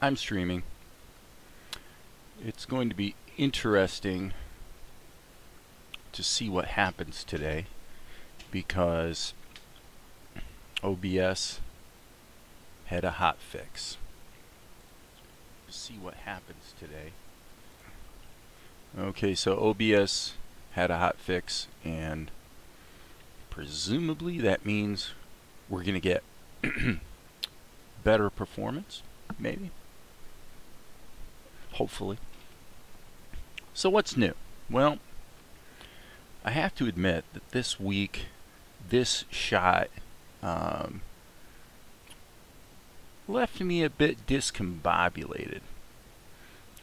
I'm streaming. It's going to be interesting to see what happens today because OBS had a hot fix. See what happens today. Okay, so OBS had a hot fix, and presumably that means we're going to get better performance, maybe. Hopefully. So what's new? Well, I have to admit that this week, this shot left me a bit discombobulated.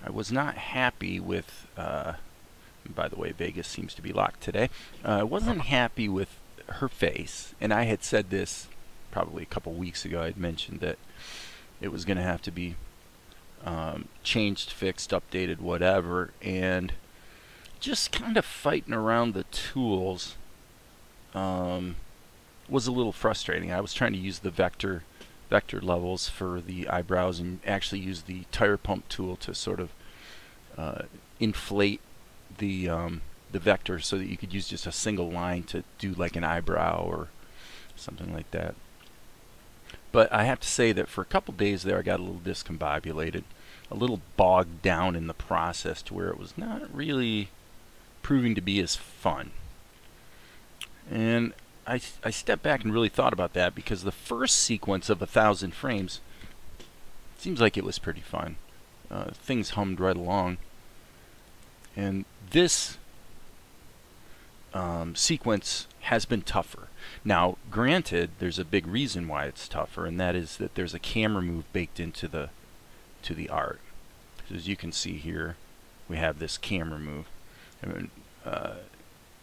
I was not happy with, by the way, Vegas seems to be locked today. I wasn't happy with her face, and I had said this probably a couple weeks ago. I'd mentioned that it was going to have to be changed, fixed, updated, whatever, and just kind of fighting around the tools was a little frustrating. I was trying to use the vector levels for the eyebrows and actually use the tire pump tool to sort of inflate the vector so that you could use just a single line to do like an eyebrow or something like that. But I have to say that for a couple days there I got a little discombobulated, a little bogged down in the process to where it was not really proving to be as fun. And I stepped back and really thought about that because the first sequence of 1,000 frames seems like it was pretty fun. Things hummed right along. And this sequence has been tougher. Now, granted, there's a big reason why it's tougher, and that is that there's a camera move baked into the art. So as you can see here, we have this camera move.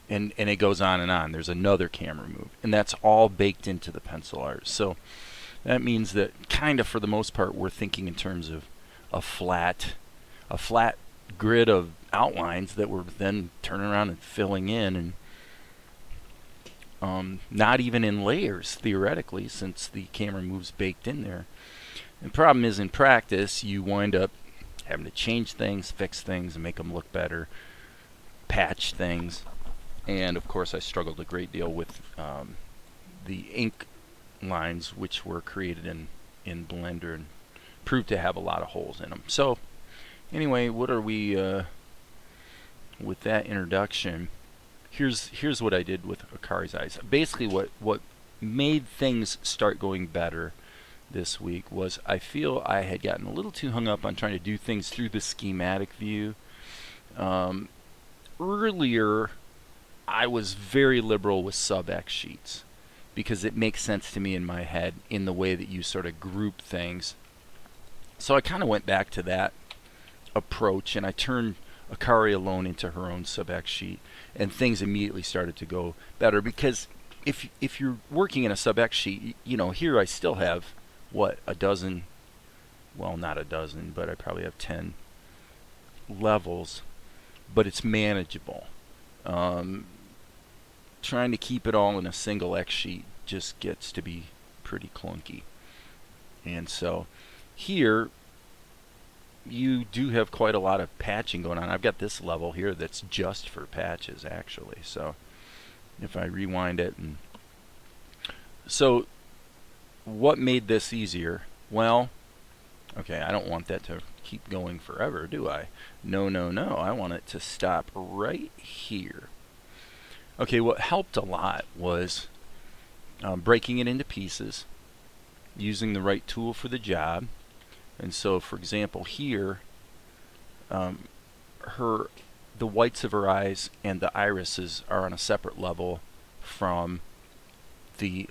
And it goes on and on. There's another camera move, and that's all baked into the pencil art. So that means that kind of for the most part we're thinking in terms of a flat grid of outlines that we're then turning around and filling in, and not even in layers theoretically, since the camera move's baked in there. And the problem is in practice you wind up having to change things, fix things, and make them look better, patch things. And of course I struggled a great deal with the ink lines, which were created in Blender and proved to have a lot of holes in them. So anyway, what are we with that introduction? Here's what I did with Akari's eyes. Basically what made things start going better this week was I feel I had gotten a little too hung up on trying to do things through the schematic view. Earlier I was very liberal with sub-X sheets because it makes sense to me in my head in the way that you sort of group things. So I kind of went back to that approach, and I turned Akari alone into her own sub-X sheet, and things immediately started to go better. Because if you're working in a sub-X sheet, you know, here I still have what, a dozen, well, not a dozen, but I probably have 10 levels, but it's manageable. Trying to keep it all in a single X sheet just gets to be pretty clunky. And so here you do have quite a lot of patching going on. I've got this level here that's just for patches actually. So if I rewind it, and so what made this easier? Well, okay, I don't want that to keep going forever, do I? No. I want it to stop right here. Okay, what helped a lot was breaking it into pieces, using the right tool for the job. And so, for example, here, the whites of her eyes and the irises are on a separate level from the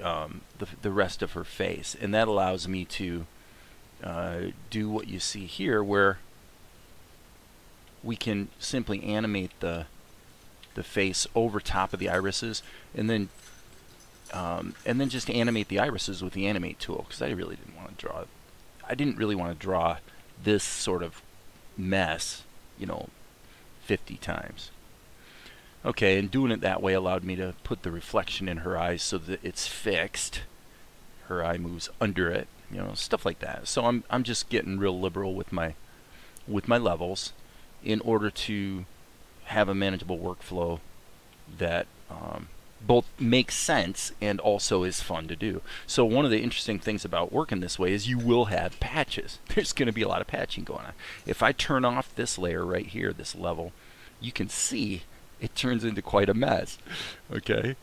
rest of her face, and that allows me to do what you see here, where we can simply animate the face over top of the irises, and then just animate the irises with the animate tool, because I didn't really want to draw this sort of mess, 50 times. Okay, and doing it that way allowed me to put the reflection in her eyes so that it's fixed. Her eye moves under it, you know, stuff like that. So I'm just getting real liberal with my levels in order to have a manageable workflow that both makes sense and also is fun to do. So one of the interesting things about working this way is you will have patches. There's going to be a lot of patching going on. If I turn off this layer right here, this level, you can see it turns into quite a mess. Okay?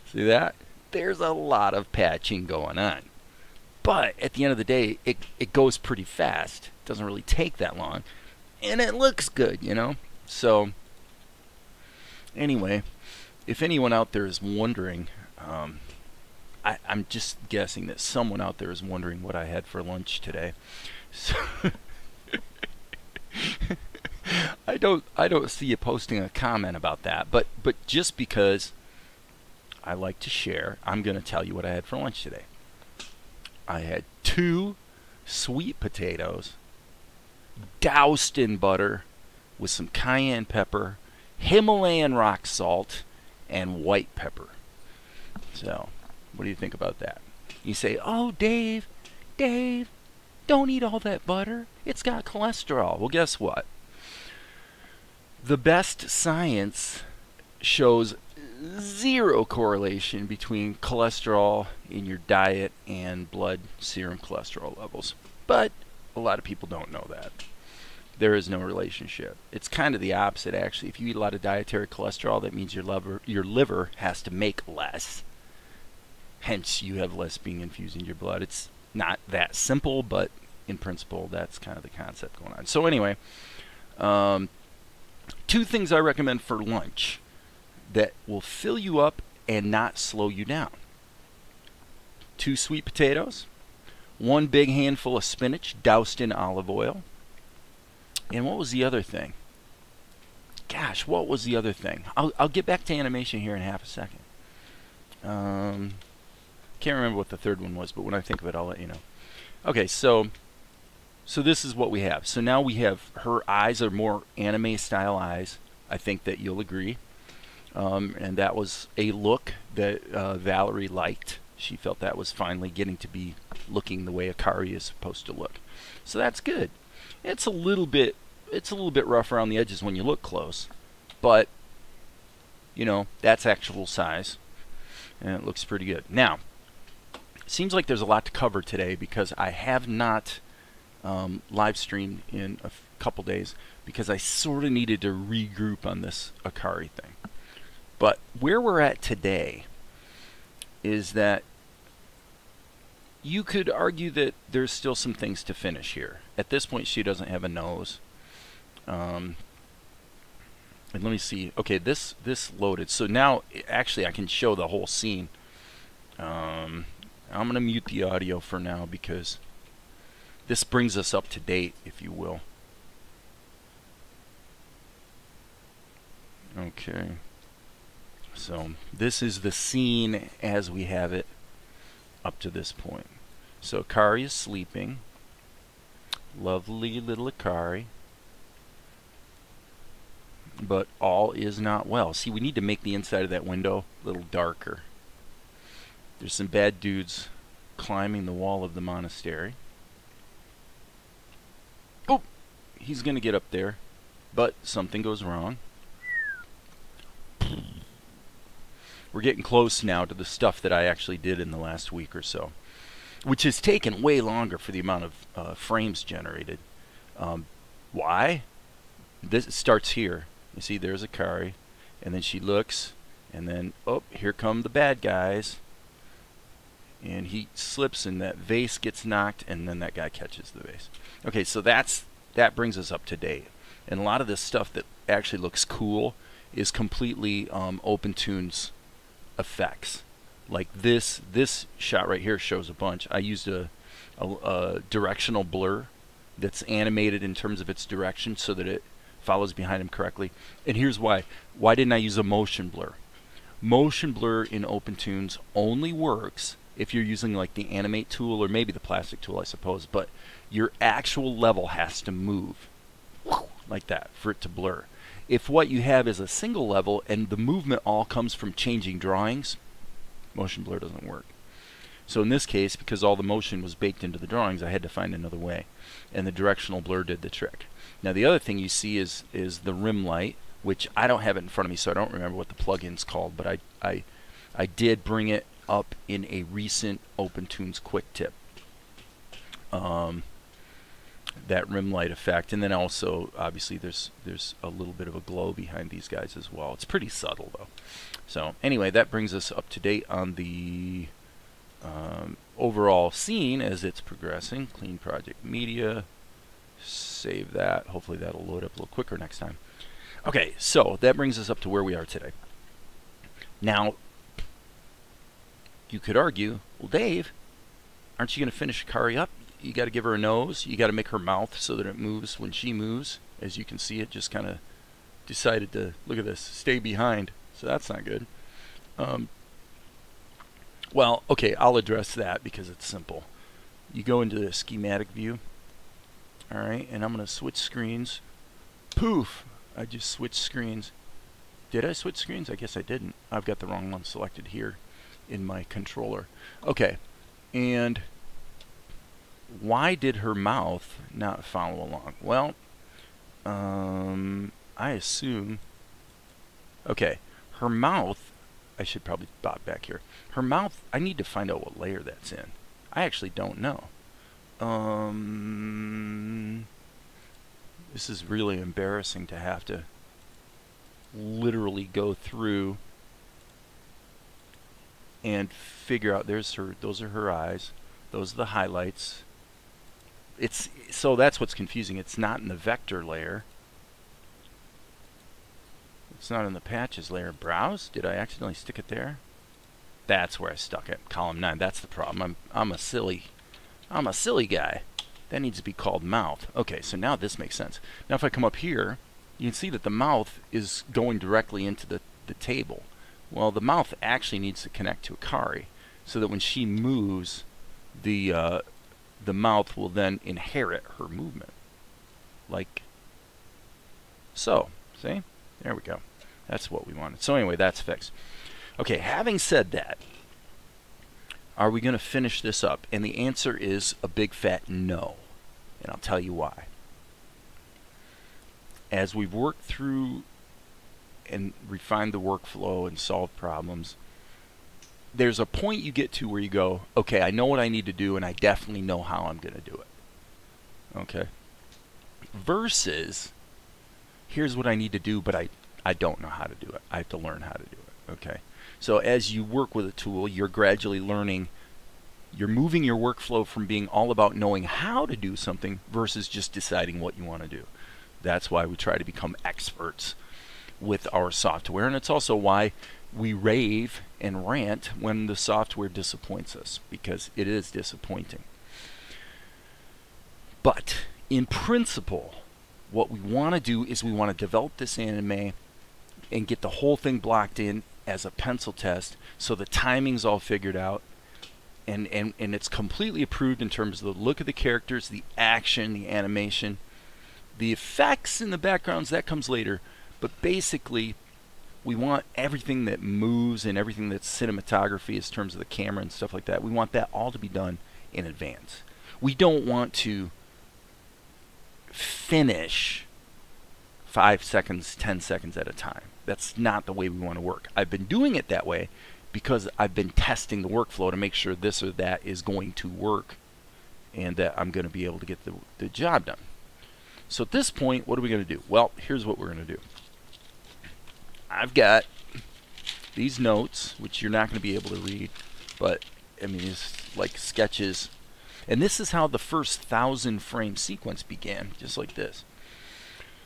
See that? There's a lot of patching going on. But at the end of the day, it goes pretty fast. It doesn't really take that long. And it looks good, you know? So, anyway, if anyone out there is wondering, I'm just guessing that someone out there is wondering what I had for lunch today. So I don't see you posting a comment about that, but just because I like to share, I'm going to tell you what I had for lunch today. I had 2 sweet potatoes doused in butter with some cayenne pepper, Himalayan rock salt, and white pepper. So, what do you think about that? You say, "Oh, Dave, don't eat all that butter. It's got cholesterol." Well, guess what? The best science shows 0 correlation between cholesterol in your diet and blood serum cholesterol levels. But a lot of people don't know that. There is no relationship. It's kind of the opposite, actually. If you eat a lot of dietary cholesterol, that means your liver has to make less. Hence, you have less being infused in your blood. It's not that simple, but in principle, that's kind of the concept going on. So anyway, 2 things I recommend for lunch that will fill you up and not slow you down. 2 sweet potatoes, 1 big handful of spinach doused in olive oil. And what was the other thing? Gosh, what was the other thing? I'll get back to animation here in half a second. Can't remember what the third one was, but when I think of it, I'll let you know. Okay, so this is what we have. So now we have, her eyes are more anime style eyes. I think that you'll agree. And that was a look that Valerie liked. She felt that was finally getting to be looking the way Akari is supposed to look. So that's good. It's a little bit rough around the edges when you look close, but you know, that's actual size, and it looks pretty good. Now, it seems like there's a lot to cover today because I have not live streamed in a couple days because I sort of needed to regroup on this Akari thing. But where we're at today is that you could argue that there's still some things to finish here. At this point, she doesn't have a nose. And let me see. Okay, this loaded. So now, actually, I can show the whole scene. I'm going to mute the audio for now because this brings us up to date, if you will. Okay. So this is the scene as we have it up to this point. So Akari is sleeping. Lovely little Akari. But all is not well. See, we need to make the inside of that window a little darker. There's some bad dudes climbing the wall of the monastery. Oh! He's going to get up there. But something goes wrong. We're getting close now to the stuff that I actually did in the last week or so, which has taken way longer for the amount of frames generated. Why? This starts here. You see, there's Akari, and then she looks, and then, oh, here come the bad guys. And he slips, and that vase gets knocked, and then that guy catches the vase. Okay, so that brings us up to date. And a lot of this stuff that actually looks cool is completely OpenTune's effects. Like this shot right here shows a bunch. I used a directional blur that's animated in terms of its direction so that it follows behind him correctly. And here's why. Why didn't I use a motion blur? Motion blur in OpenTunes only works if you're using like the animate tool or maybe the plastic tool, I suppose, but your actual level has to move like that for it to blur. If what you have is a single level and the movement all comes from changing drawings, motion blur doesn't work. So in this case, because all the motion was baked into the drawings, I had to find another way. And the directional blur did the trick. Now the other thing you see is the rim light, which I don't have it in front of me, so I don't remember what the plugin's called, but I did bring it up in a recent OpenTunes quick tip. That rim light effect, and then also obviously there's a little bit of a glow behind these guys as well. It's pretty subtle though. So anyway, that brings us up to date on the overall scene as it's progressing. Clean project media, save that. Hopefully that'll load up a little quicker next time. Okay, so that brings us up to where we are today. Now you could argue, well, Dave, aren't you going to finish Kari up? You got to give her a nose. You got to make her mouth so that it moves when she moves. As you can see, it just kind of decided to, look at this, stay behind. So that's not good. Well, okay, I'll address that because it's simple. You go into the schematic view. All right, and I'm going to switch screens. Poof! I just switched screens. Did I switch screens? I guess I didn't. I've got the wrong one selected here in my controller. Okay, and why did her mouth not follow along? Well, I assume, okay, her mouth, I should probably bob back here. Her mouth, I need to find out what layer that's in. I actually don't know. This is really embarrassing to have to literally go through and figure out, those are her eyes, those are the highlights. So that's what's confusing. It's not in the vector layer. It's not in the patches layer. Browse? Did I accidentally stick it there? That's where I stuck it. Column 9. That's the problem. I'm a silly guy. That needs to be called mouth. Okay, so now this makes sense. Now if I come up here, you can see that the mouth is going directly into the table. Well, the mouth actually needs to connect to Akari so that when she moves, the mouth will then inherit her movement. Like so. See? There we go. That's what we wanted. So anyway, that's fixed. Okay, having said that, are we going to finish this up? And the answer is a big fat no. And I'll tell you why. As we've worked through and refined the workflow and solved problems, there's a point you get to where you go, okay, I know what I need to do, and I definitely know how I'm going to do it. Okay. Versus, here's what I need to do, but I don't know how to do it. I have to learn how to do it. Okay. So as you work with a tool, you're gradually learning, you're moving your workflow from being all about knowing how to do something versus just deciding what you want to do. That's why we try to become experts with our software, and it's also why we rave and rant when the software disappoints us, because it is disappointing. But in principle, what we want to do is we want to develop this anime and get the whole thing blocked in as a pencil test so the timing's all figured out and it's completely approved in terms of the look of the characters, the action, the animation. The effects in the backgrounds, that comes later, but basically we want everything that moves and everything that's cinematography in terms of the camera and stuff like that, we want that all to be done in advance. We don't want to finish 5 seconds, 10 seconds at a time. That's not the way we want to work. I've been doing it that way because I've been testing the workflow to make sure this or that is going to work and that I'm going to be able to get the job done. So at this point, what are we going to do? Well, here's what we're going to do. I've got these notes, which you're not going to be able to read, but I mean, it's like sketches. And this is how the first 1,000 frame sequence began, just like this.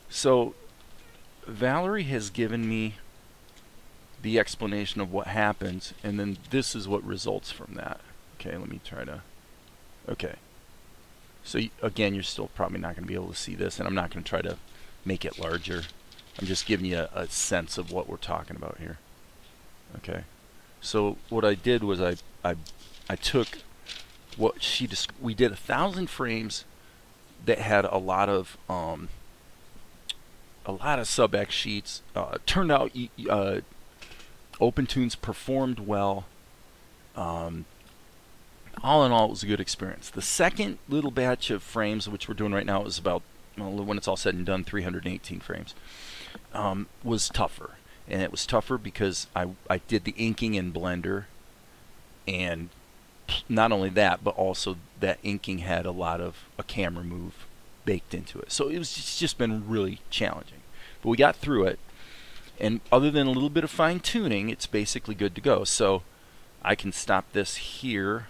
So Valerie has given me the explanation of what happens, and then this is what results from that. Okay, let me try to... Okay. So again, you're still probably not going to be able to see this, and I'm not going to try to make it larger. I'm just giving you a sense of what we're talking about here. Okay. So what I did was I took what she we did 1,000 frames that had a lot of sub-X sheets. Turned out OpenTunes performed well. all in all, it was a good experience. The second little batch of frames, which we're doing right now, is about, well, when it's all said and done, 318 frames, was tougher. And it was tougher because I did the inking in Blender, and not only that, but also that inking had a lot of a camera move baked into it. So it's just been really challenging. But we got through it, and other than a little bit of fine tuning, it's basically good to go. So I can stop this here,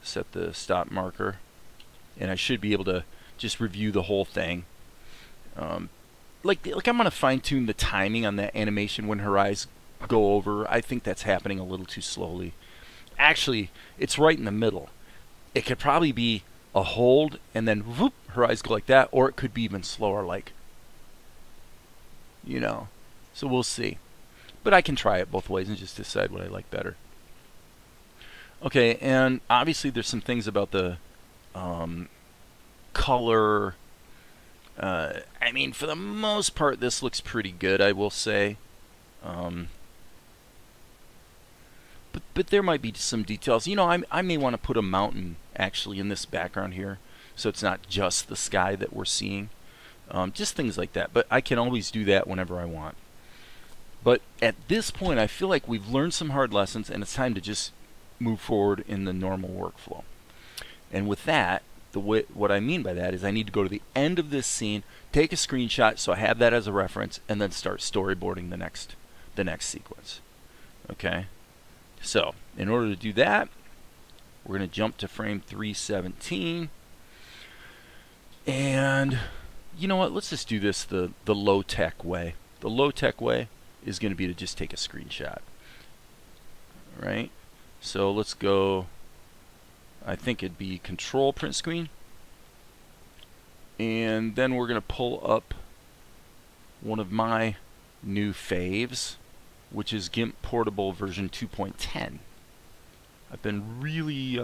set the stop marker, and I should be able to just review the whole thing. Like I'm going to fine tune the timing on that animation when her eyes go over. I think that's happening a little too slowly. Actually, it's right in the middle. It could probably be a hold and then whoop, her eyes go like that, or it could be even slower, like, you know. So we'll see. But I can try it both ways and just decide what I like better. Okay, and obviously there's some things about the color. I mean, for the most part, this looks pretty good, I will say. But there might be some details. You know, I may want to put a mountain actually in this background here, so it's not just the sky that we're seeing. Just things like that. But I can always do that whenever I want. But at this point, I feel like we've learned some hard lessons, and it's time to just move forward in the normal workflow. And with that, what I mean by that is I need to go to the end of this scene, take a screenshot so I have that as a reference, and then start storyboarding the next sequence. Okay? So, in order to do that, we're going to jump to frame 317. And you know what? Let's just do this the low-tech way. The low-tech way is going to be to just take a screenshot. Right? So let's go, I think it'd be Control Print Screen. And then we're going to pull up one of my new faves, which is GIMP Portable version 2.10. I've been really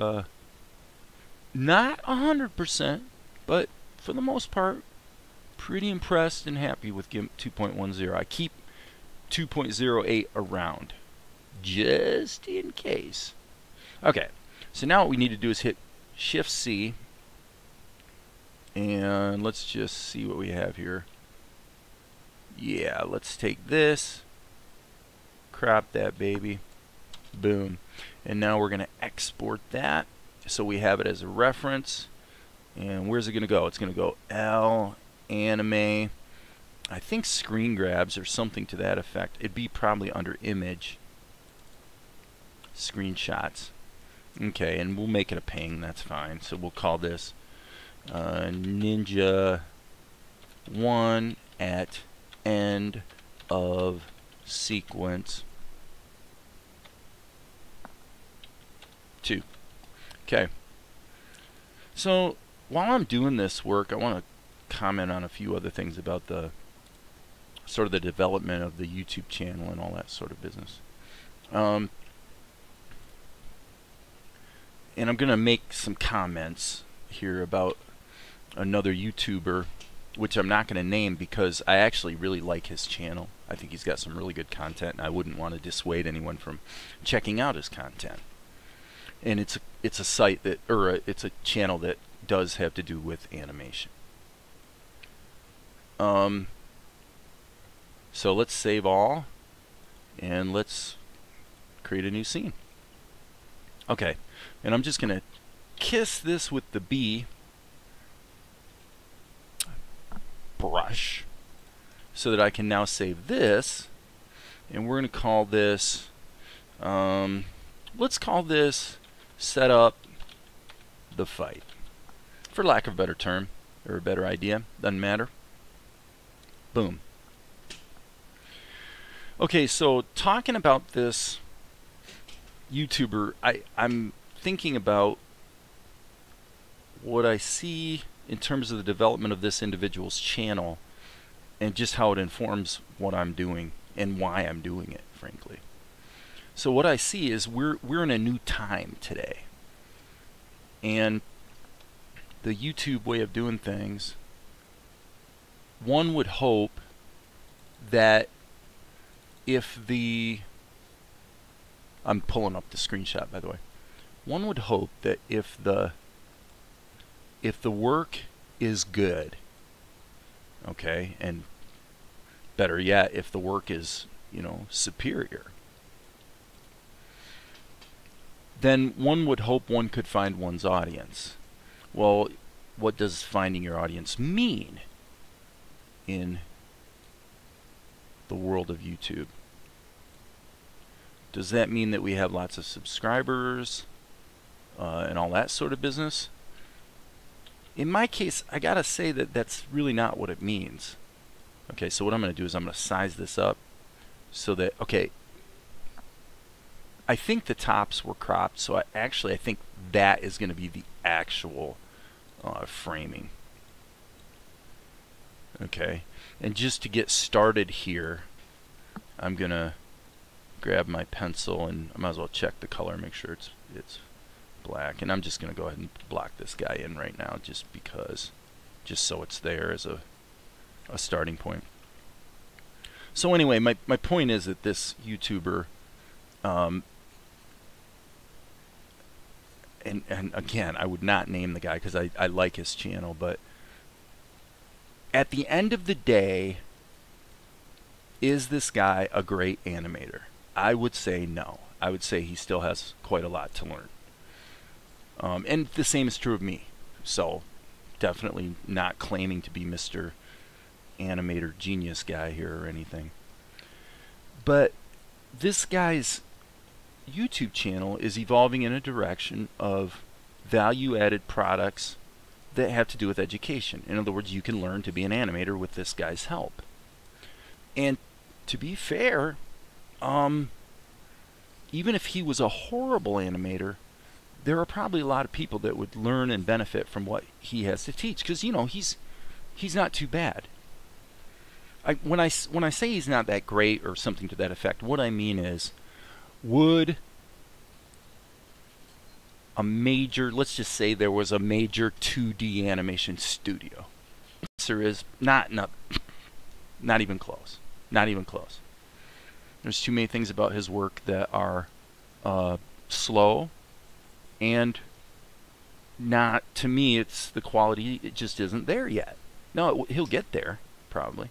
not 100%, but for the most part, pretty impressed and happy with GIMP 2.10. I keep 2.08 around, just in case. Okay, so now what we need to do is hit Shift-C, and let's just see what we have here. Yeah, let's take this, crop that baby, boom. And now we're going to export that so we have it as a reference. And where's it going to go? It's going to go L, Anime, I think Screen Grabs or something to that effect. It'd be probably under Image, Screenshots. Okay, and we'll make it a ping, that's fine. So we'll call this Ninja 1 at end of sequence 2. Okay. So while I'm doing this work, I want to comment on a few other things about the sort of the development of the YouTube channel and all that sort of business. And I'm going to make some comments here about another YouTuber, which I'm not going to name because I actually really like his channel. I think he's got some really good content, and I wouldn't want to dissuade anyone from checking out his content. And it's a site that, or it's a channel that does have to do with animation. So let's save all, and let's create a new scene. Okay, and I'm just going to kiss this with the B brush so that I can now save this, and we're going to call this, let's call this Set Up the Fight, for lack of a better term or a better idea, doesn't matter. Boom. Okay, so talking about this YouTuber, I'm thinking about what I see in terms of the development of this individual's channel and just how it informs what I'm doing and why I'm doing it, frankly. So what I see is we're in a new time today. And the YouTube way of doing things, one would hope that if I'm pulling up the screenshot, by the way. one would hope that if the work is good, okay, and better yet, if the work is, superior, then one would hope one could find one's audience. Well, what does finding your audience mean in the world of YouTube? Does that mean that we have lots of subscribers and all that sort of business? In my case, I gotta say that that's really not what it means. Okay, so what I'm going to do is I'm going to size this up so that, okay, I think the tops were cropped, so I think that is going to be the actual framing. Okay, and just to get started here, I'm going to grab my pencil, and I might as well check the color, make sure it's black, and I'm just going to go ahead and block this guy in right now just so it's there as a starting point. So anyway, my point is that this YouTuber, and again, I would not name the guy because I like his channel, but at the end of the day, is this guy a great animator? I would say no. I would say he still has quite a lot to learn. And the same is true of me. So definitely not claiming to be Mr. Animator genius guy here or anything. But this guy's YouTube channel is evolving in a direction of value-added products that have to do with education. In other words, you can learn to be an animator with this guy's help. And to be fair, even if he was a horrible animator, there are probably a lot of people that would learn and benefit from what he has to teach, because he's not too bad. When I say he's not that great or something to that effect, what I mean is, would a major, let's just say there was a major 2D animation studio? The answer is not even close. Not even close. There's too many things about his work that are slow, and not, to me, it's the quality, it just isn't there yet. No, he'll get there, probably.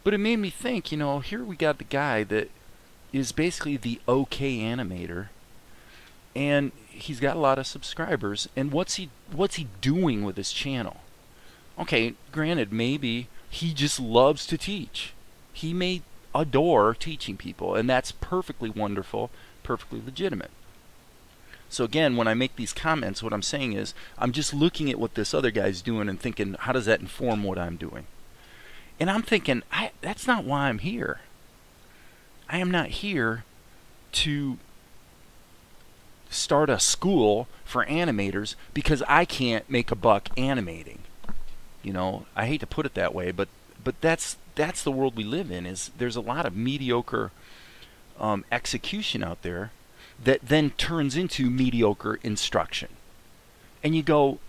But it made me think, here we got the guy that is basically the okay animator, and he's got a lot of subscribers, and what's he doing with his channel? Okay, granted, maybe he just loves to teach. He may adore teaching people, and that's perfectly wonderful, perfectly legitimate. So again, when I make these comments, what I'm saying is, I'm just looking at what this other guy's doing and thinking, how does that inform what I'm doing? And I'm thinking, that's not why I'm here. I am not here to start a school for animators because I can't make a buck animating. I hate to put it that way, but that's the world we live in. Is there's a lot of mediocre execution out there that then turns into mediocre instruction. And you go,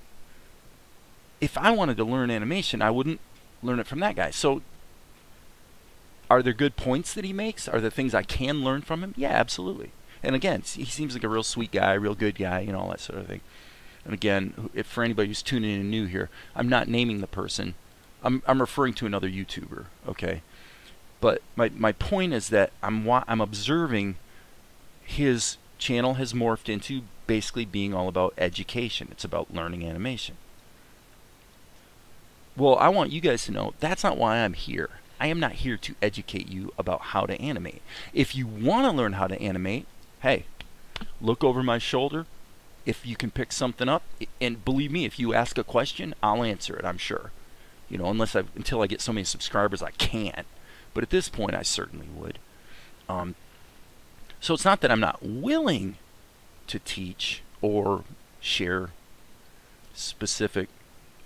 if I wanted to learn animation, I wouldn't learn it from that guy. So are there good points that he makes? Are there things I can learn from him? Yeah, absolutely. And again, he seems like a real sweet guy, real good guy, all that sort of thing. And again, if for anybody who's tuning in new here, I'm not naming the person. I'm referring to another YouTuber, okay? But my point is that I'm observing his channel has morphed into basically being all about education. It's about learning animation. Well, I want you guys to know that's not why I'm here. I am not here to educate you about how to animate. If you want to learn how to animate, hey, look over my shoulder. If you can pick something up, and believe me, if you ask a question, I'll answer it, I'm sure. Until I get so many subscribers, I can't. But at this point, I certainly would. So it's not that I'm not willing to teach or share specific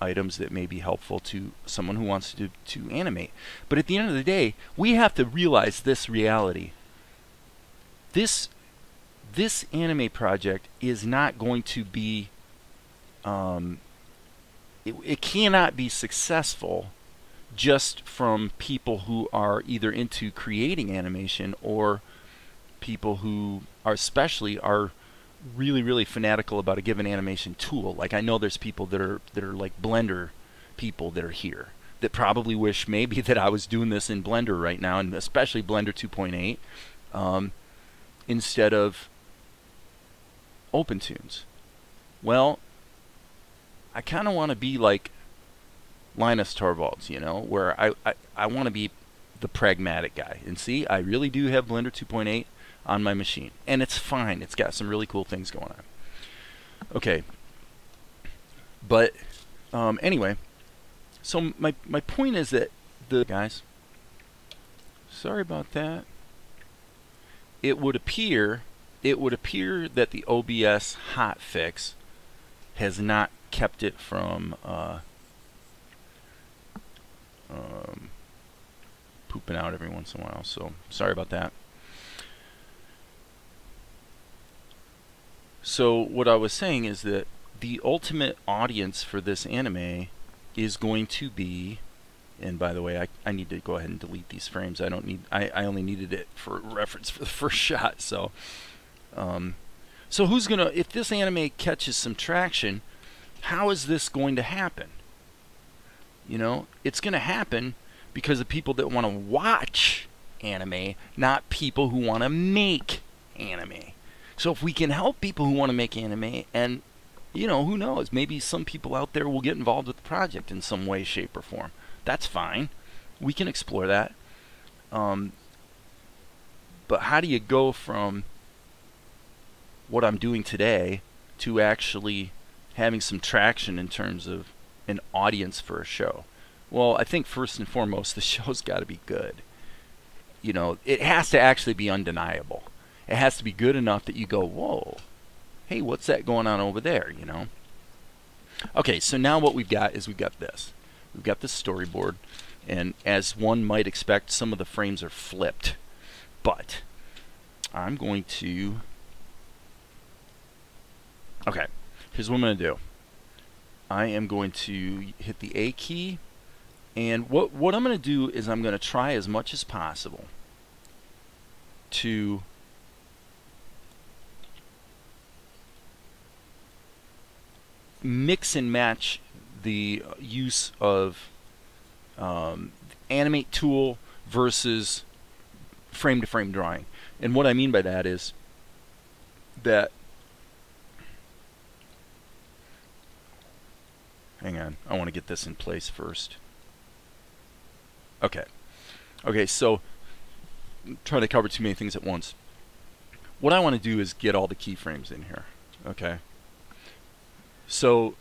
items that may be helpful to someone who wants to animate. But at the end of the day, we have to realize this reality. This anime project is not going to be, it cannot be successful just from people who are either into creating animation or people who are really fanatical about a given animation tool. Like I know there's people that are like Blender people that are here that probably wish maybe that I was doing this in Blender right now, and especially Blender 2.8 instead of OpenTunes. Well, I kind of want to be like Linus Torvalds, you know, where I want to be the pragmatic guy. And see, I really do have Blender 2.8 on my machine, and it's fine. It's got some really cool things going on. Okay, but anyway, so my point is that the guys, sorry about that. It would appear that the OBS hotfix has not kept it from pooping out every once in a while. So sorry about that. So what I was saying is that the ultimate audience for this anime is going to be, and by the way, I need to go ahead and delete these frames. I only needed it for reference for the first shot. So so who's gonna, if this anime catches some traction, how is this going to happen? You know, it's gonna happen because of people that want to watch anime, not people who want to make anime. So if we can help people who want to make anime, and you know, who knows, maybe some people out there will get involved with the project in some way, shape, or form. That's fine. We can explore that. But how do you go from what I'm doing today to actually having some traction in terms of an audience for a show? Well, I think first and foremost, the show's got to be good. You know, it has to actually be undeniable. It has to be good enough that you go, whoa, hey, what's that going on over there, you know? Okay, so now what we've got is we've got this. We've got this storyboard, and as one might expect, some of the frames are flipped. But I'm going to... Okay, here's what I'm going to do. I am going to hit the A key, and what I'm going to do is I'm going to try as much as possible to mix and match the use of animate tool versus frame-to-frame drawing. And what I mean by that is that, hang on, I want to get this in place first. Okay, so I'm trying to cover too many things at once. What I want to do is get all the keyframes in here. Okay, so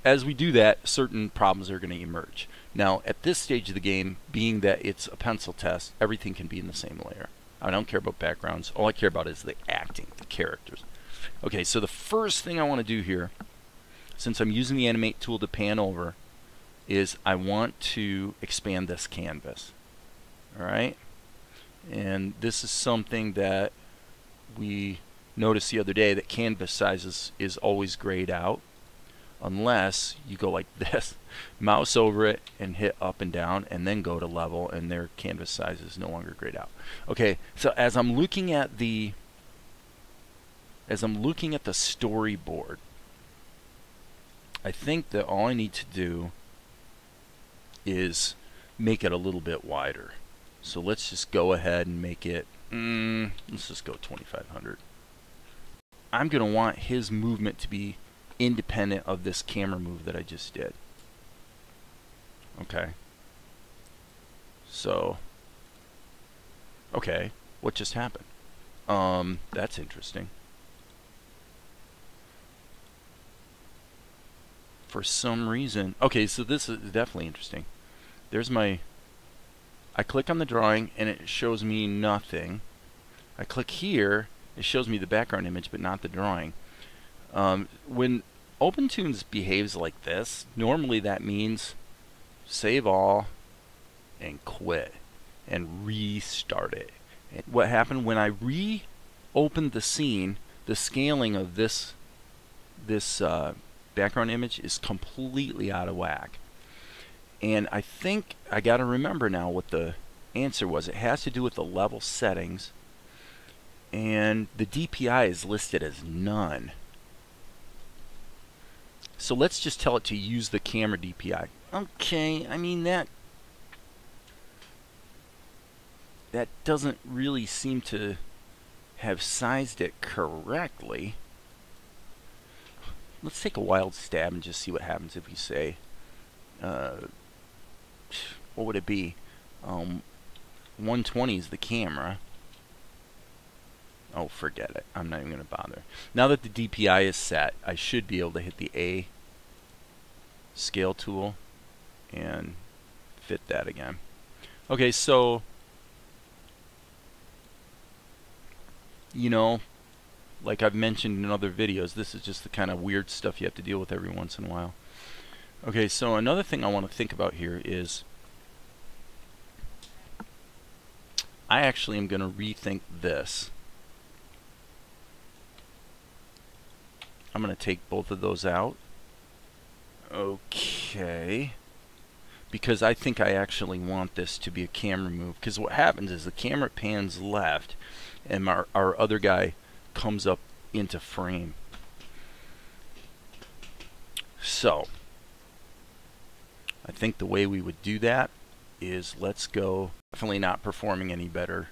as we do that, certain problems are going to emerge. Now, at this stage of the game, being that it's a pencil test, everything can be in the same layer. I don't care about backgrounds. All I care about is the acting, the characters. Okay, so the first thing I want to do here, since I'm using the animate tool to pan over, is I want to expand this canvas. Alright? And this is something that we noticed the other day, that canvas sizes is always grayed out unless you go like this, mouse over it and hit up and down and then go to level, and their canvas size is no longer grayed out. Okay, so as I'm looking at the storyboard, I think that all I need to do is make it a little bit wider. So let's just go ahead and make it, let's just go 2500. I'm going to want his movement to be independent of this camera move that I just did. Okay. So, okay, what just happened? That's interesting. For some reason, okay, so this is definitely interesting. There's my, I click on the drawing and it shows me nothing. I click here, it shows me the background image but not the drawing. When OpenTunes behaves like this, normally that means save all and quit and restart it. And what happened when I reopened the scene, the scaling of this background image is completely out of whack. And I think I got to remember now what the answer was. It has to do with the level settings. and the DPI is listed as none. So let's just tell it to use the camera DPI. Okay, I mean that doesn't really seem to have sized it correctly. Let's take a wild stab and just see what happens if we say, what would it be? 120 is the camera. Oh, forget it. I'm not even going to bother. Now that the DPI is set, I should be able to hit the A scale tool and fit that again. Okay, so, you know, like I've mentioned in other videos, this is just the kind of weird stuff you have to deal with every once in a while. Okay, so another thing I want to think about here is I actually am going to rethink this. I'm going to take both of those out. Okay. Because I think I actually want this to be a camera move. Because what happens is the camera pans left and our other guy comes up into frame. So, I think the way we would do that is let's go. Definitely not performing any better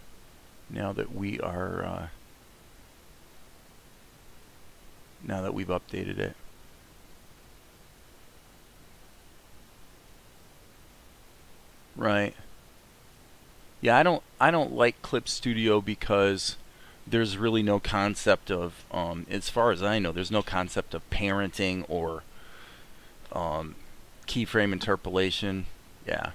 now that we are now that we've updated it. Right. Yeah, I don't like Clip Studio because there's really no concept of as far as I know, there's no concept of parenting or keyframe interpolation. Yeah.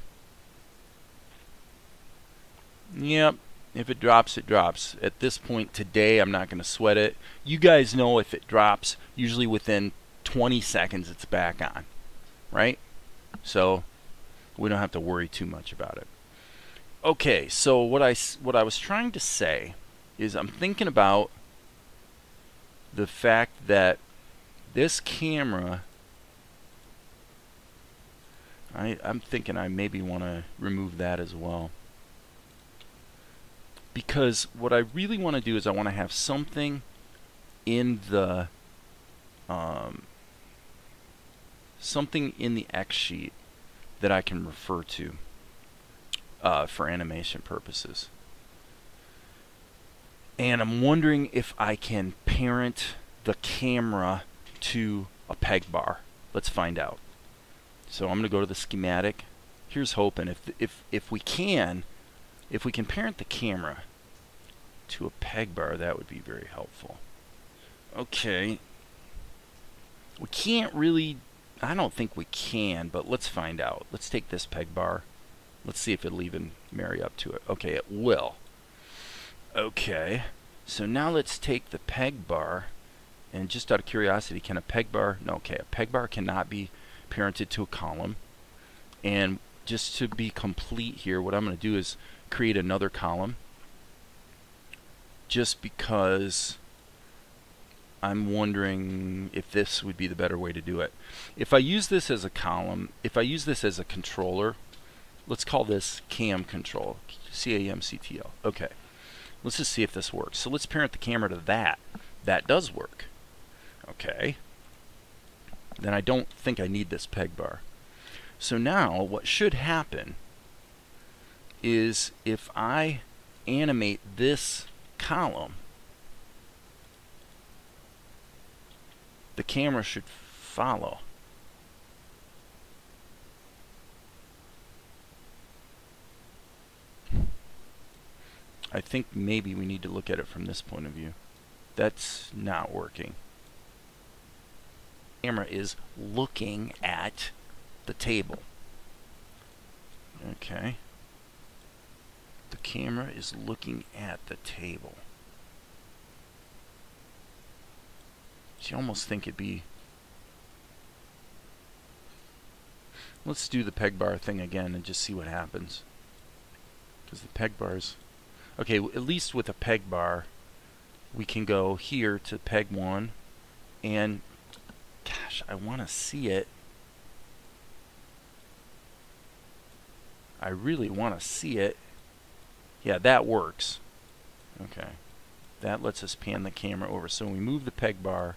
Yep. If it drops, it drops. At this point today, I'm not going to sweat it. You guys know if it drops, usually within 20 seconds it's back on, right? So we don't have to worry too much about it. Okay, so what I was trying to say is I'm thinking about the fact that this camera, I'm thinking I maybe want to remove that as well. Because what I really want to do is I want to have something in the X sheet that I can refer to for animation purposes. And I'm wondering if I can parent the camera to a peg bar. Let's find out. So I'm going to go to the schematic. Here's hoping if we can parent the camera to a peg bar, that would be very helpful. Okay. We can't really, I don't think we can, but let's find out. Let's take this peg bar. Let's see if it'll even marry up to it. Okay, it will. Okay. So now let's take the peg bar, and just out of curiosity, can a peg bar, no, okay, a peg bar cannot be parented to a column. And just to be complete here, what I'm going to do is create another column, just because I'm wondering if this would be the better way to do it. If I use this as a column, if I use this as a controller, let's call this cam control, C-A-M-C-T-L. Okay, let's just see if this works. So let's parent the camera to that. That does work. Okay, then I don't think I need this peg bar. So now what should happen is if I animate this column, the camera should follow. I think maybe we need to look at it from this point of view. That's not working. The camera is looking at the table. Okay. The camera is looking at the table. So you almost think it'd be... Let's do the peg bar thing again and just see what happens. Because the peg bars... Okay, at least with a peg bar, we can go here to peg 1, and gosh, I want to see it. I really want to see it. Yeah, that works. Okay. that lets us pan the camera over. So when we move the peg bar,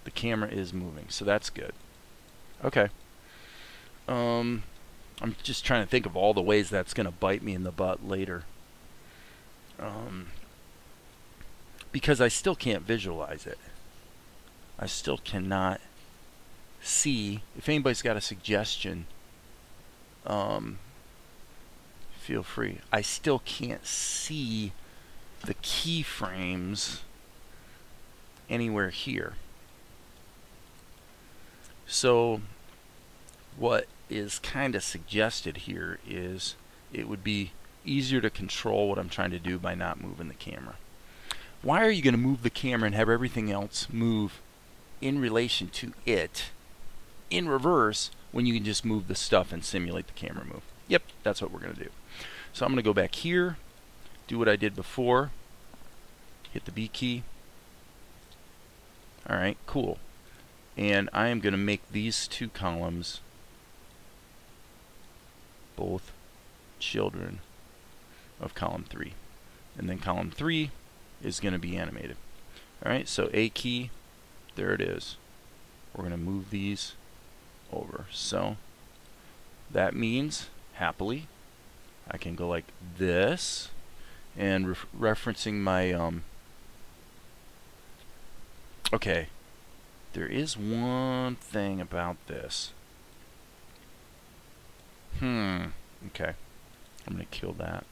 the camera is moving, so that's good. Okay. I'm just trying to think of all the ways that's going to bite me in the butt later. Because I still can't visualize it. I still cannot see. If anybody's got a suggestion, feel free. I still can't see the keyframes anywhere here. So what is kind of suggested here is it would be easier to control what I'm trying to do by not moving the camera. Why are you going to move the camera and have everything else move in relation to it in reverse when you can just move the stuff and simulate the camera move? Yep, that's what we're going to do. So I'm going to go back here, do what I did before, hit the B key. Alright, cool. And I am going to make these two columns both children of column 3. And then column 3 is going to be animated. Alright, so A key, there it is. We're going to move these over. So that means, happily, I can go like this, and referencing my, okay, there is one thing about this. Okay. I'm going to kill that.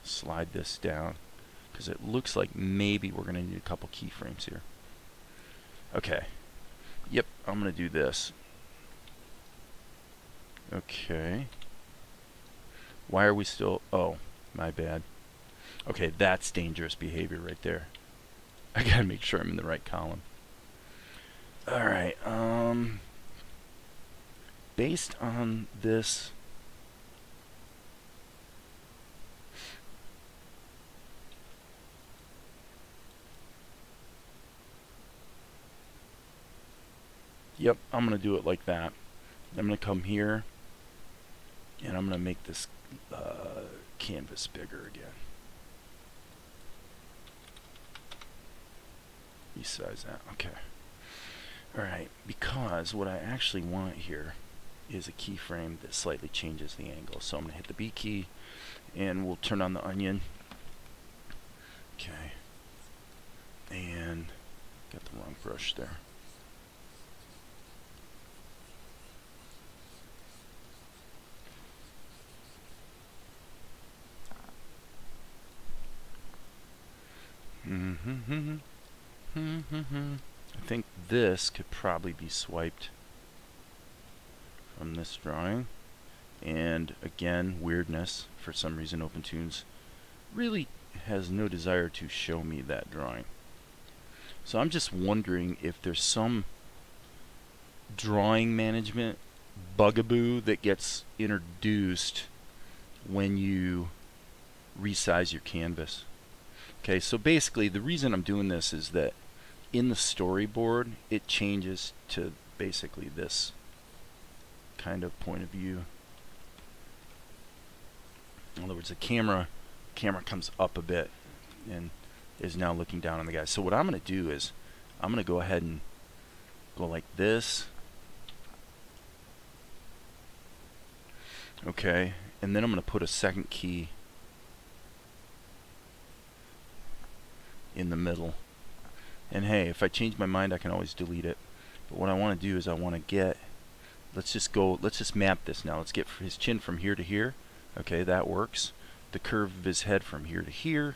Slide this down, because it looks like maybe we're going to need a couple keyframes here. Okay. Yep, I'm going to do this. Okay. Why are we still... Oh, my bad. Okay, that's dangerous behavior right there. I gotta make sure I'm in the right column. Alright, based on this... Yep, I'm going to do it like that. I'm going to come here, and I'm going to make this canvas bigger again. Resize that. Okay. Alright, because what I actually want here is a keyframe that slightly changes the angle. So I'm going to hit the B key, and we'll turn on the onion. Okay. And got the wrong brush there. I think this could probably be swiped from this drawing. And again, weirdness. For some reason, OpenTunes really has no desire to show me that drawing. So I'm just wondering if there's some drawing management bugaboo that gets introduced when you resize your canvas. Okay, so basically the reason I'm doing this is that in the storyboard it changes to basically this kind of point of view. In other words, the camera comes up a bit and is now looking down on the guy. So what I'm going to do is I'm going to go ahead and go like this. Okay, and then I'm going to put a second key in the middle. And hey, if I change my mind, I can always delete it. But what I want to do is I want to get, let's just map this now. Let's get his chin from here to here. Okay, that works. The curve of his head from here to here.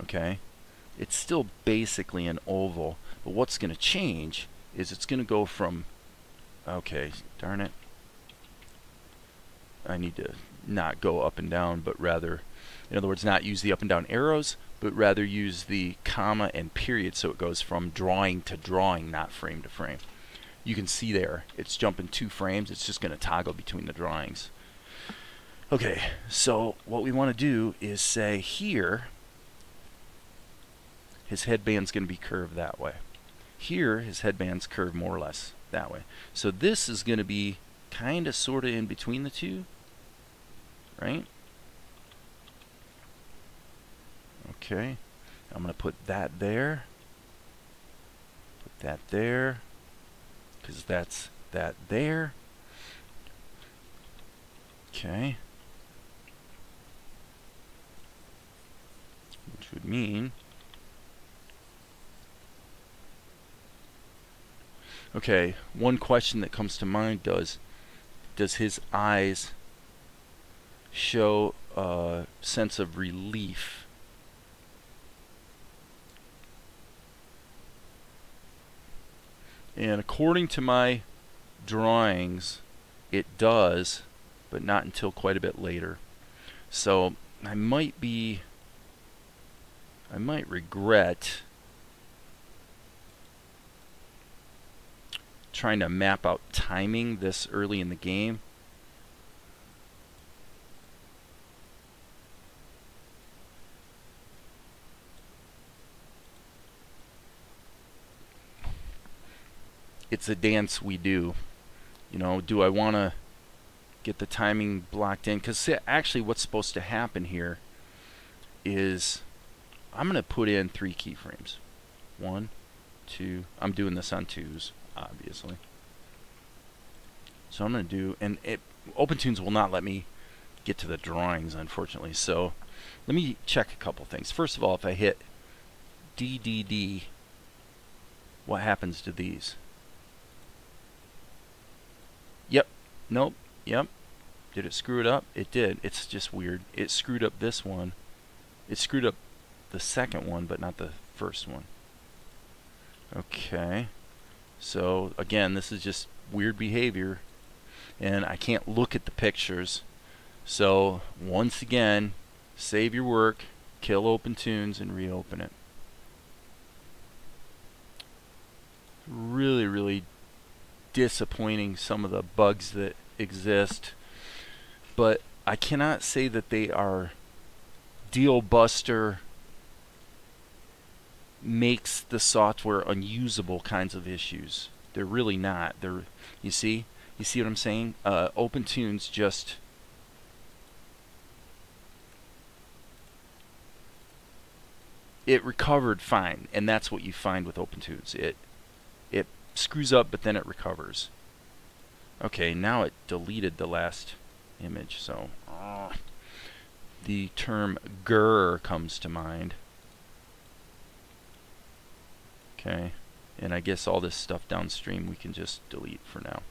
Okay, it's still basically an oval, but what's going to change is it's going to go from, okay, darn it, I need to not go up and down, but rather, in other words, not use the up and down arrows, but rather use the comma and period, so it goes from drawing to drawing, not frame to frame. You can see there, it's jumping 2 frames. It's just going to toggle between the drawings. Okay, so what we want to do is say here, his headband's going to be curved that way. Here, his headband's curved more or less that way. So this is going to be kind of sort of in between the two, right? Okay, I'm going to put that there. Put that there, because that's that there. Okay. Which would mean... Okay, one question that comes to mind, does his eyes show a sense of relief? And according to my drawings, it does, but not until quite a bit later. So I might regret trying to map out timing this early in the game. It's a dance we do. You know, do I want to get the timing blocked in? Because actually what's supposed to happen here is I'm going to put in 3 keyframes. 1, 2, I'm doing this on 2s, obviously. So I'm going to do, and OpenTunes will not let me get to the drawings, unfortunately. So let me check a couple things. First of all, if I hit DDD, what happens to these? Yep. Nope. Yep. Did it screw it up? It did. It's just weird. It screwed up this one. It screwed up the second one, but not the first one. Okay. So, again, this is just weird behavior. And I can't look at the pictures. So, once again, save your work, kill OpenTunes, and reopen it. Really, really disappointing, some of the bugs that exist, but I cannot say that they are deal buster, makes the software unusable kinds of issues. They're really not. You see what I'm saying? OpenTunes just it recovered fine, and that's what you find with OpenTunes. It screws up, but then it recovers. Okay, now it deleted the last image, so the term grr comes to mind. Okay, and I guess all this stuff downstream we can just delete for now.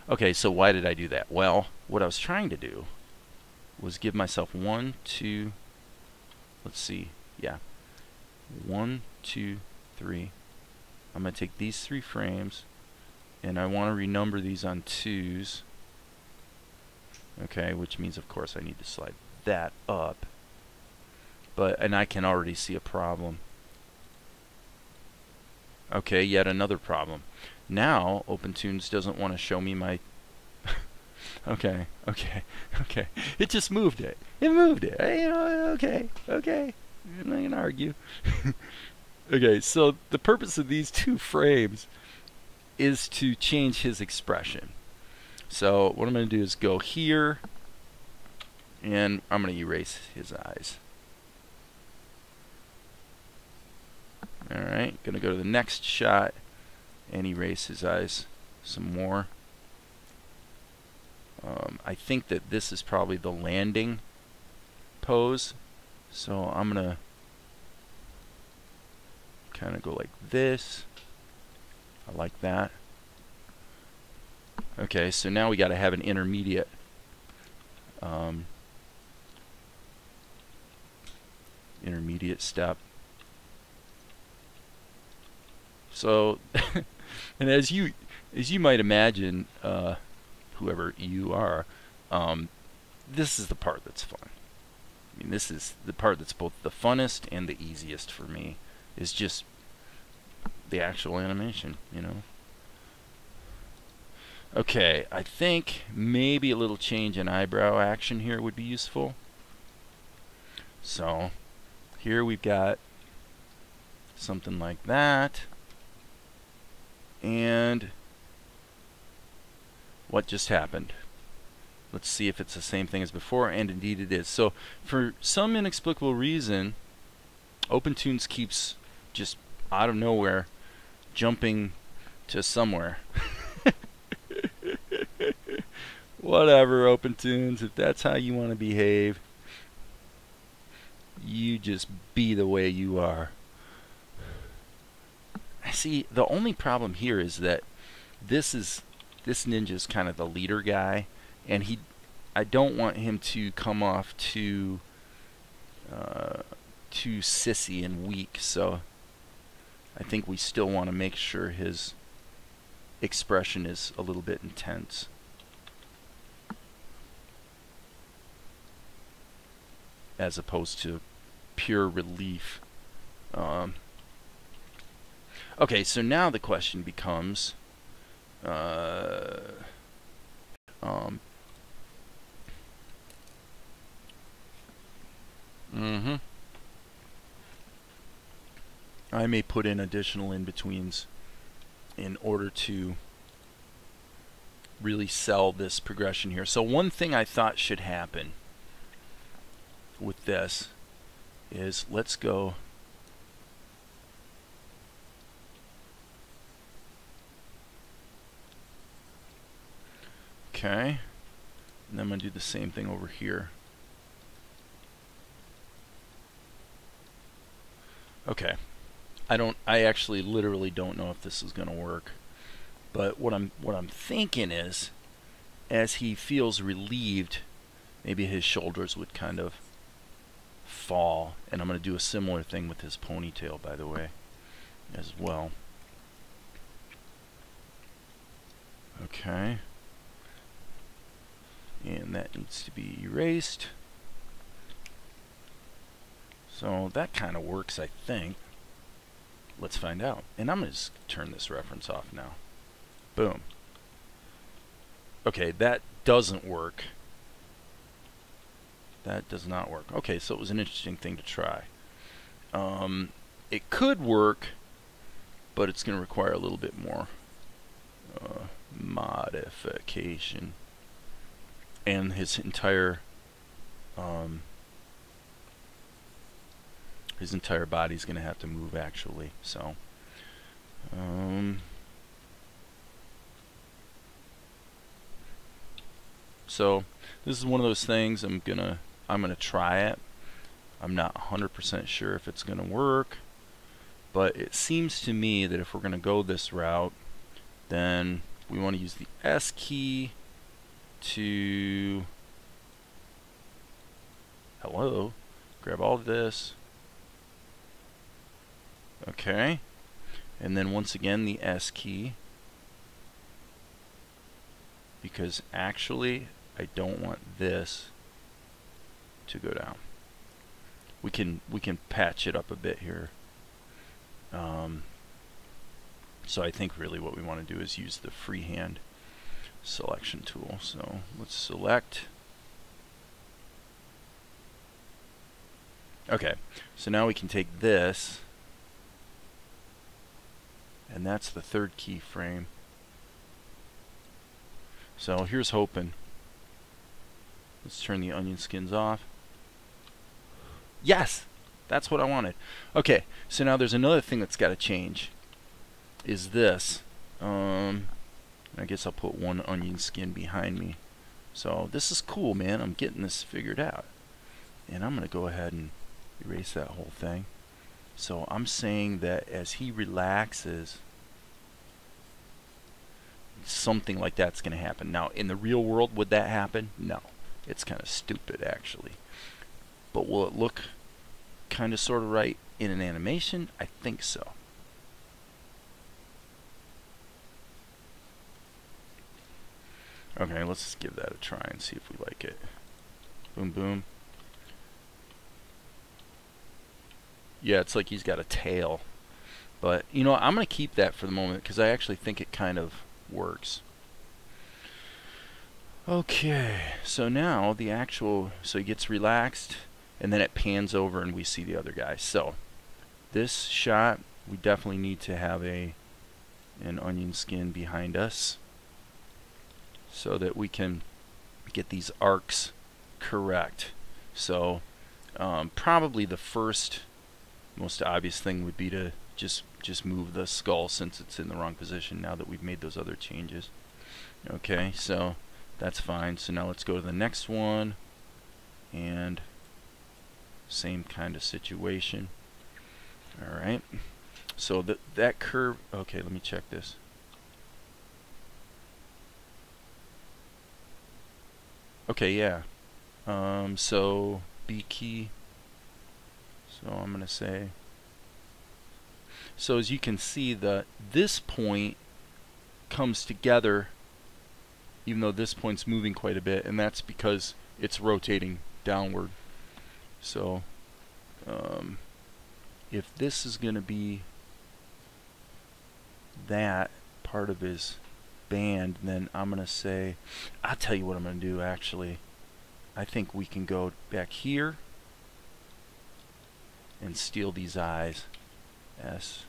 Okay, so why did I do that? Well, what I was trying to do was give myself 1, 2, let's see, yeah, 1, 2, 3. I'm going to take these 3 frames, and I want to renumber these on 2s. Okay, which means, of course, I need to slide that up. And I can already see a problem. Okay, yet another problem. Now, OpenTunes doesn't want to show me my... okay. It just moved it. It moved it. Okay. I'm not going to argue. Okay, so the purpose of these 2 frames is to change his expression. So what I'm going to do is go here, and I'm going to erase his eyes. Alright, going to go to the next shot and erase his eyes some more. I think that this is probably the landing pose, so I'm going to kind of go like this. I like that. Okay, so now we got to have an intermediate step. So, and as you might imagine, whoever you are, this is the part that's fun. I mean, this is the part that's both the funnest and the easiest for me, is just the actual animation, you know. Okay, I think maybe a little change in eyebrow action here would be useful. So, here we've got something like that. And what just happened? Let's see if it's the same thing as before, and indeed it is. So, for some inexplicable reason, OpenTunes keeps just out of nowhere jumping to somewhere. Whatever, OpenTunes, if that's how you want to behave, you just be the way you are. See, the only problem here is that this ninja's kind of the leader guy, and I don't want him to come off too sissy and weak. So I think we still want to make sure his expression is a little bit intense. As opposed to pure relief. Okay, so now the question becomes, I may put in additional in-betweens in order to really sell this progression here. So one thing I thought should happen with this is, let's go okay, and then I'm going to do the same thing over here. Okay, I actually literally don't know if this is going to work, but what I'm thinking is, as he feels relieved, maybe his shoulders would kind of fall, and I'm going to do a similar thing with his ponytail, by the way, as well. Okay, and that needs to be erased. So that kind of works, I think. Let's find out. And I'm going to just turn this reference off now. Boom. Okay, that doesn't work. That does not work. Okay, so it was an interesting thing to try. It could work, but it's going to require a little bit more modification. And his entire body's going to have to move, actually. So so this is one of those things. I'm gonna try it. I'm not 100% sure if it's gonna work, but it seems to me that if we're gonna go this route, then we want to use the S key to grab all of this. Okay, and then once again the S key, because actually I don't want this to go down. We can patch it up a bit here. So I think really what we want to do is use the freehand selection tool. So let's select. Okay, so now we can take this, and that's the third keyframe. So here's hoping. Let's turn the onion skins off. Yes! That's what I wanted. Okay, so now there's another thing that's got to change. Is this. I guess I'll put one onion skin behind me. So this is cool, man. I'm getting this figured out. And I'm going to go ahead and erase that whole thing. So I'm saying that as he relaxes, something like that's going to happen. Now, in the real world, would that happen? No. It's kind of stupid, actually. But will it look kind of sort of right in an animation? I think so. Okay, let's just give that a try and see if we like it. Boom, boom. Yeah, it's like he's got a tail. But, you know, I'm going to keep that for the moment because I actually think it kind of works. Okay, so now the actual, so he gets relaxed, and then it pans over and we see the other guy. So this shot, we definitely need to have an onion skin behind us so that we can get these arcs correct. So probably the first Most obvious thing would be to just move the skull since it's in the wrong position now that we've made those other changes. Okay, so that's fine. So now let's go to the next one, and same kind of situation. All right. So that curve. Okay, let me check this. Okay, yeah. So B key. So I'm gonna say. So as you can see, this point comes together, even though this point's moving quite a bit, and that's because it's rotating downward. So if this is going to be that part of his band, then I'm going to say, I'll tell you what I'm going to do actually. I think we can go back here and steal these eyes. S.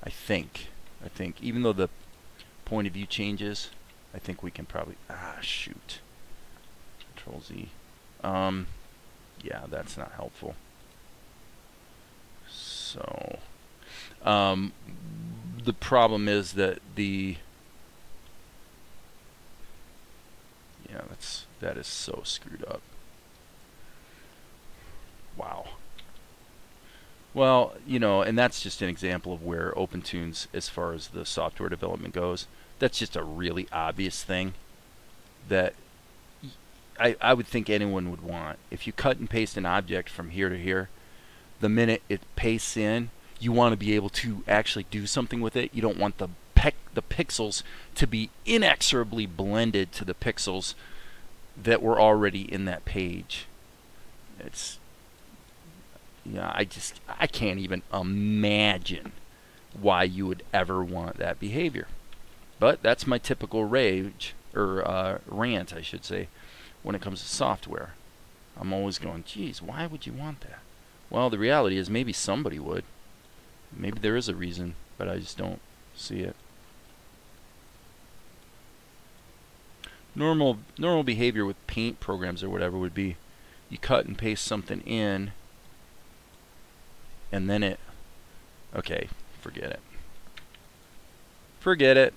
I think, even though the point of view changes, I think we can probably, shoot. Control Z. Yeah, that's not helpful. So, the problem is that that is so screwed up. Wow. Well, and that's just an example of where OpenTunes, as far as the software development goes, that's just a really obvious thing that I would think anyone would want. If you cut and paste an object from here to here, the minute it pastes in, you want to be able to actually do something with it. You don't want the pixels to be inexorably blended to the pixels that were already in that page. It's, I can't even imagine why you would ever want that behavior. But that's my typical rage, or rant, I should say, when it comes to software. I'm always going, geez, why would you want that? Well, the reality is maybe somebody would. Maybe there is a reason, but I just don't see it. Normal behavior with paint programs or whatever would be you cut and paste something in, and then okay, forget it. Forget it.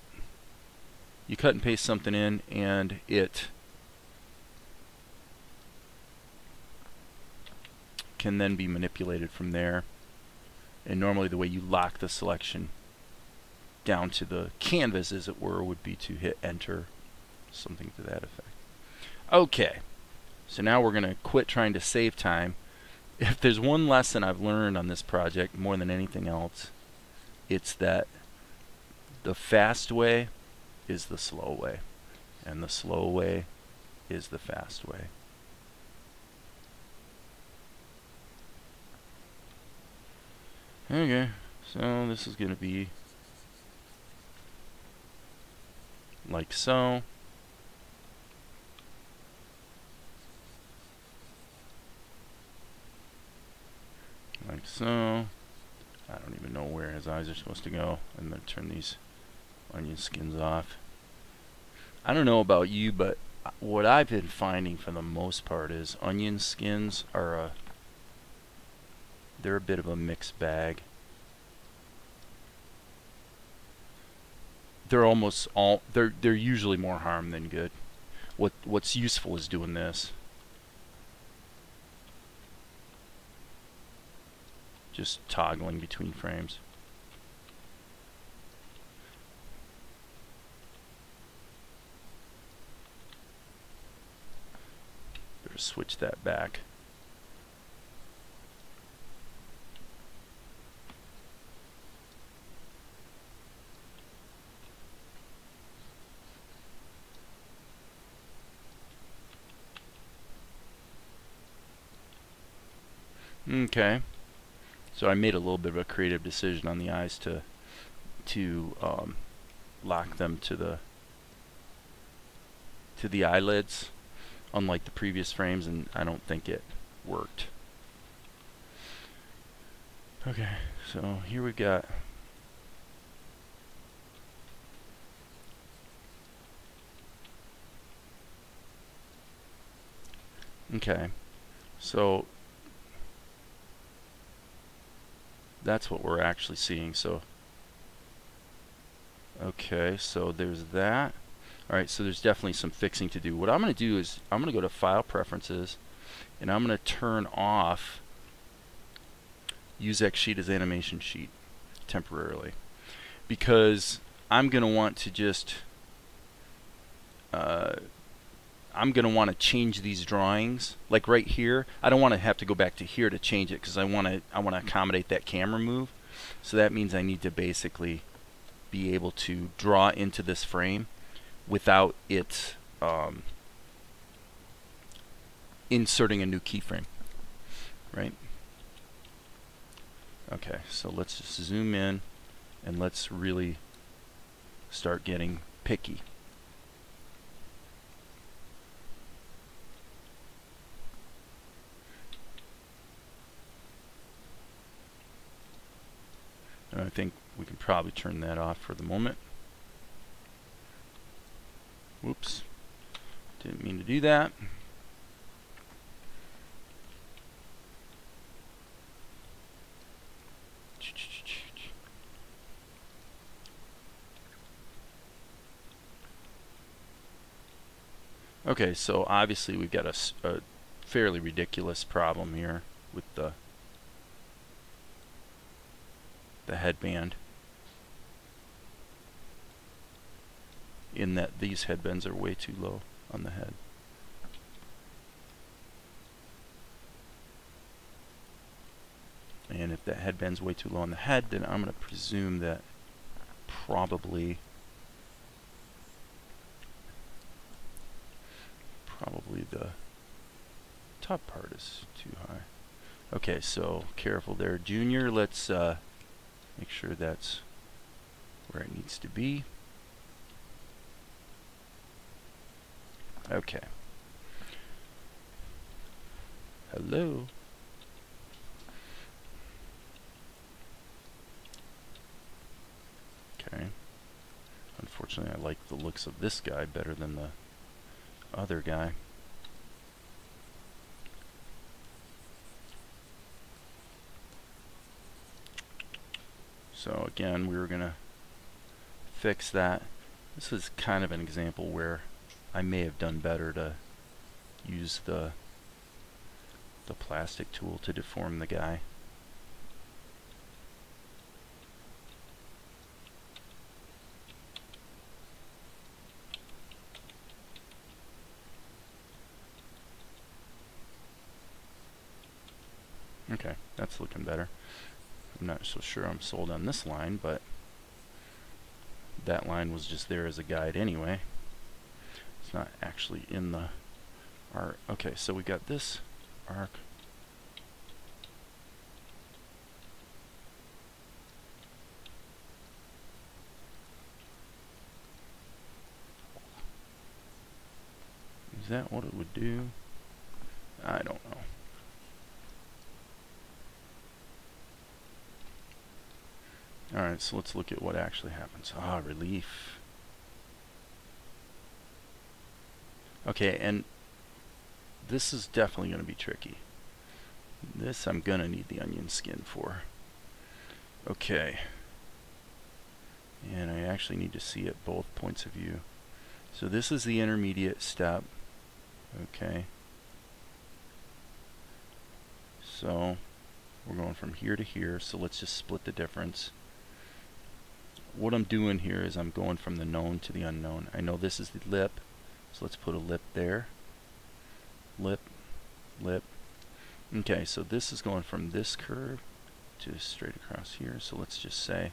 You cut and paste something in, and it can then be manipulated from there. And normally the way you lock the selection down to the canvas, as it were, would be to hit enter, something to that effect. Okay, so now we're going to quit trying to save time. If there's one lesson I've learned on this project more than anything else, it's that the fast way is the slow way, and the slow way is the fast way. Okay, so this is going to be like so. Like so. I don't even know where his eyes are supposed to go. I'm going to turn these onion skins off. I don't know about you, but what I've been finding for the most part is onion skins are they're a bit of a mixed bag. They're almost all they're usually more harm than good. What's useful is doing this. Just toggling between frames. Better switch that back. Okay. So I made a little bit of a creative decision on the eyes to lock them to the eyelids, unlike the previous frames, and I don't think it worked. Okay, so here we've got okay. So That's what we're actually seeing. So, okay, so there's that. Alright, so there's definitely some fixing to do. What I'm going to do is I'm going to go to File Preferences, and I'm going to turn off Use X Sheet as Animation Sheet temporarily, because I'm going to want to just I'm going to want to change these drawings. Like right here, I don't want to have to go back to here to change it, because I want to accommodate that camera move. So that means I need to basically be able to draw into this frame without it inserting a new keyframe, right? Okay, so let's just zoom in and let's really start getting picky. And I think we can probably turn that off for the moment. Whoops, didn't mean to do that. Okay, so obviously we've got a fairly ridiculous problem here with the headband, in that these headbands are way too low on the head. And if that headband's way too low on the head, then I'm going to presume that probably the top part is too high. Okay, so careful there, Junior. Let's make sure that's where it needs to be. Okay. Hello. Okay. Unfortunately, I like the looks of this guy better than the other guy. So again, we were going to fix that. This is kind of an example where I may have done better to use the plastic tool to deform the guy. Okay, that's looking better. I'm not so sure I'm sold on this line, but that line was just there as a guide anyway. It's not actually in the arc. Okay, so we got this arc. Is that what it would do? I don't know. Alright, so let's look at what actually happens. Ah, relief. Okay, and this is definitely going to be tricky. This I'm going to need the onion skin for. Okay. And I actually need to see at both points of view. So this is the intermediate step. Okay. So we're going from here to here, so let's just split the difference. What I'm doing here is I'm going from the known to the unknown. I know this is the lip, so let's put a lip there. Lip, lip. Okay, so this is going from this curve to straight across here, so let's just say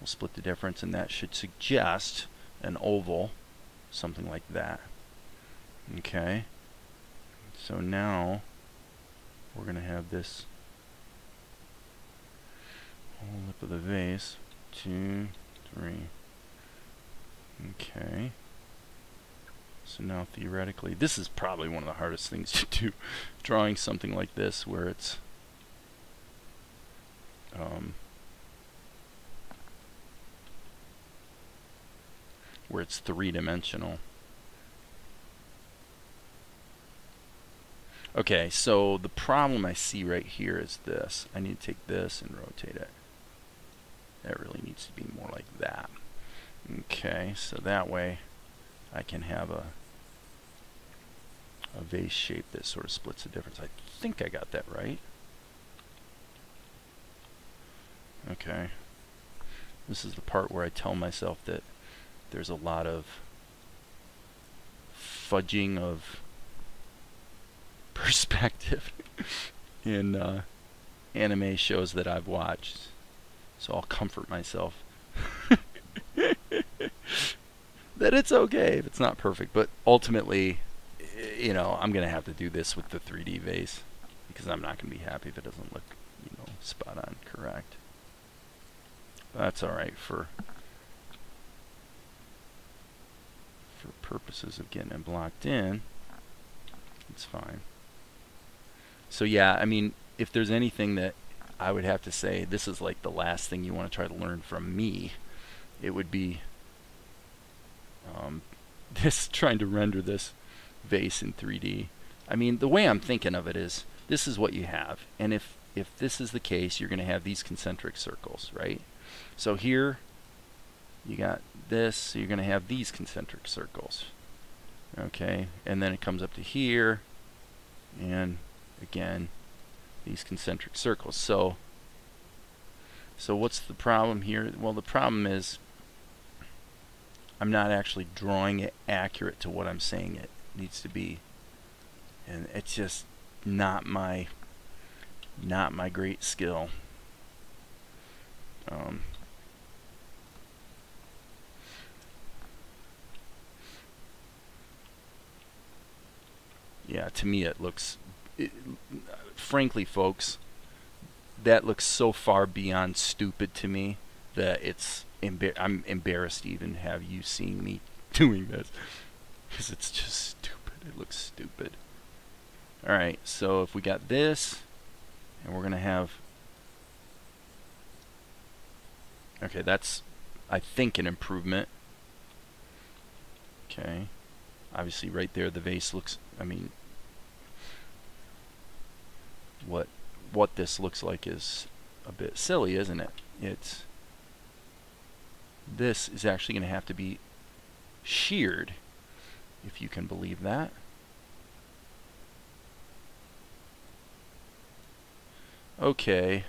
we'll split the difference, and that should suggest an oval, something like that. Okay, so now we're going to have this whole lip of the vase. 2, 3. Okay. So now theoretically, this is probably one of the hardest things to do, drawing something like this where it's three-dimensional. Okay, so the problem I see right here is this. I need to take this and rotate it. That really needs to be more like that. Okay, so that way I can have a vase shape that sort of splits the difference. I think I got that right. Okay. This is the part where I tell myself that there's a lot of fudging of perspective in anime shows that I've watched. So I'll comfort myself that it's okay if it's not perfect. But ultimately, you know, I'm going to have to do this with the 3D vase because I'm not going to be happy if it doesn't look, you know, spot on correct. But that's all right for purposes of getting it blocked in. It's fine. So yeah, I mean, if there's anything that I would have to say, this is like the last thing you want to try to learn from me, it would be this trying to render this vase in 3D. I mean, the way I'm thinking of it is, this is what you have, and if this is the case, you're going to have these concentric circles, right? So here, you got this, so you're going to have these concentric circles, okay? And then it comes up to here, and again, these concentric circles. So what's the problem here? Well, the problem is I'm not actually drawing it accurate to what I'm saying it needs to be, and it's just not my great skill. Yeah, to me it looks, frankly, folks, that looks so far beyond stupid to me that it's I'm embarrassed to even have you seeing me doing this, because it's just stupid. It looks stupid. Alright, so if we got this, and we're going to have, okay, that's, I think, an improvement. Okay, obviously right there the vase looks, I mean, what this looks like is a bit silly, isn't it? It's, this is actually going to have to be sheared, if you can believe that. Okay.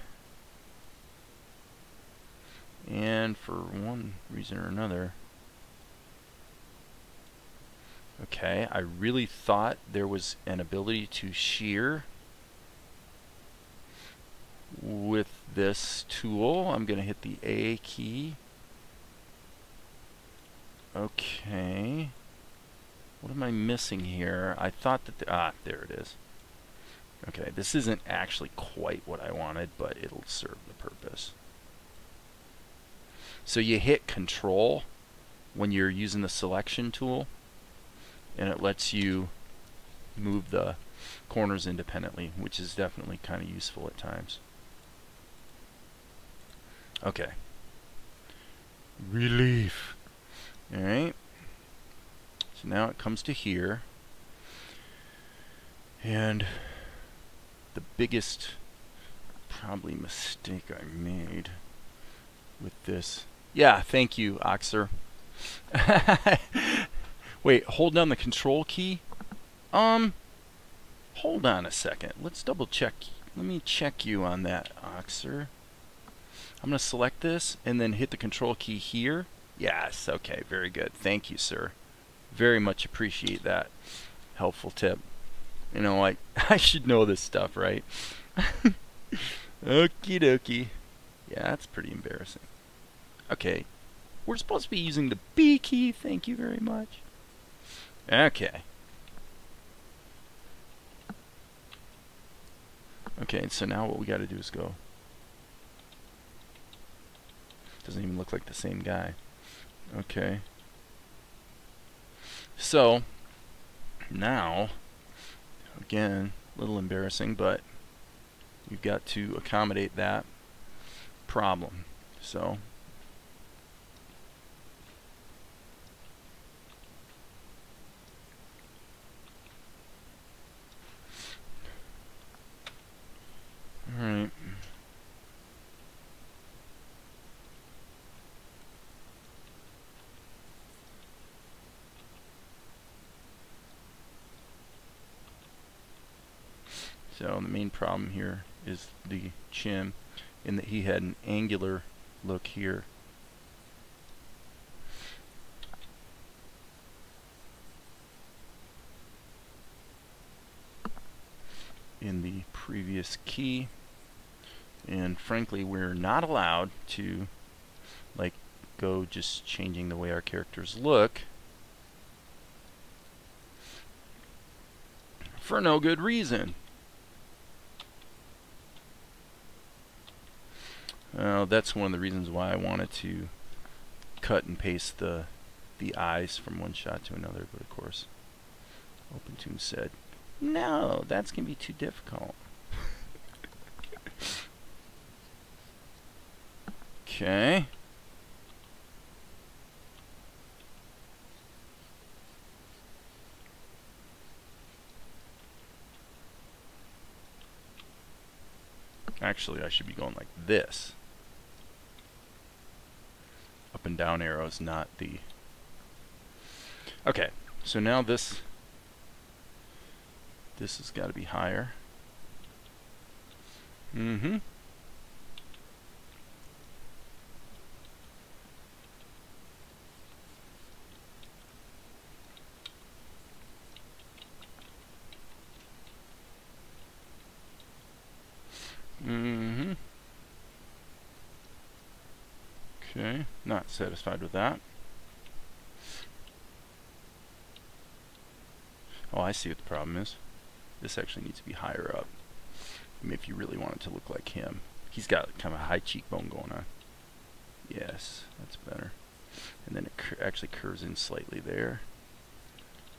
And for one reason or another, okay, I really thought there was an ability to shear with this tool. I'm going to hit the A key. Okay. What am I missing here? I thought that there it is. Okay, this isn't actually quite what I wanted, but it'll serve the purpose. So you hit Control when you're using the selection tool, and it lets you move the corners independently, which is definitely kind of useful at times. Okay. Relief. Alright. So now it comes to here. And the biggest, probably, mistake I made with this. Yeah, thank you, Oxer. Wait, hold down the Control key? Hold on a second. Let's double check. Let me check you on that, Oxer. I'm going to select this and then hit the Control key here. Yes, okay, very good. Thank you, sir. Very much appreciate that helpful tip. You know, I should know this stuff, right? Okie dokie. Yeah, that's pretty embarrassing. Okay, we're supposed to be using the B key. Thank you very much. Okay. Okay, so now what we got to do is go. Doesn't even look like the same guy. Okay. So, now, again, a little embarrassing, but you've got to accommodate that problem. So, alright. So the main problem here is the chin, in that he had an angular look here. In the previous key, and frankly we're not allowed to like go just changing the way our characters look for no good reason. That's one of the reasons why I wanted to cut and paste the eyes from one shot to another, but of course OpenToon said no, that's gonna be too difficult. Okay. Actually, I should be going like this. Up and down arrows, not the... Okay, so now this has got to be higher. Mm-hmm. Mm-hmm. Okay, not satisfied with that. Oh, I see what the problem is. This actually needs to be higher up. I mean, if you really want it to look like him. He's got kind of a high cheekbone going on. Yes, that's better. And then it actually curves in slightly there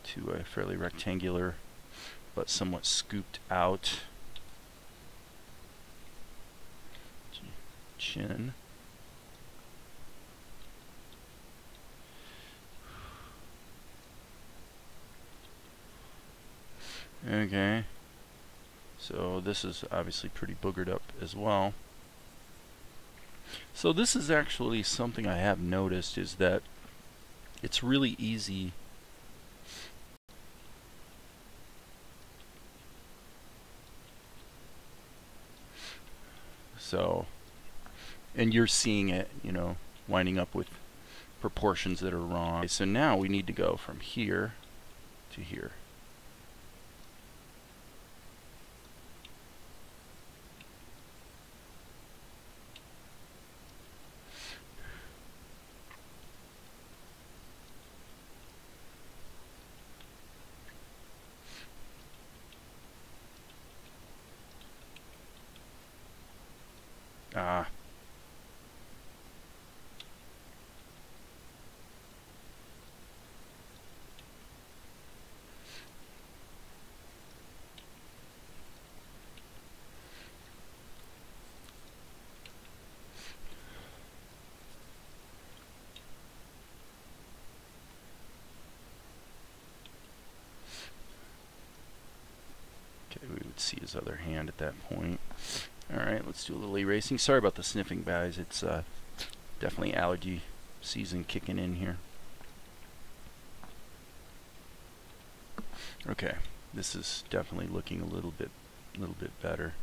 to a fairly rectangular but somewhat scooped out chin. Okay, so this is obviously pretty boogered up as well. So this is actually something I have noticed, is that it's really easy so, and you're seeing it, you know, winding up with proportions that are wrong. Okay, so now we need to go from here to here. Ah. Okay, we would see his other hand at that point. Alright, let's do a little erasing. Sorry about the sniffing, guys. It's definitely allergy season kicking in here. Okay, this is definitely looking a little bit better.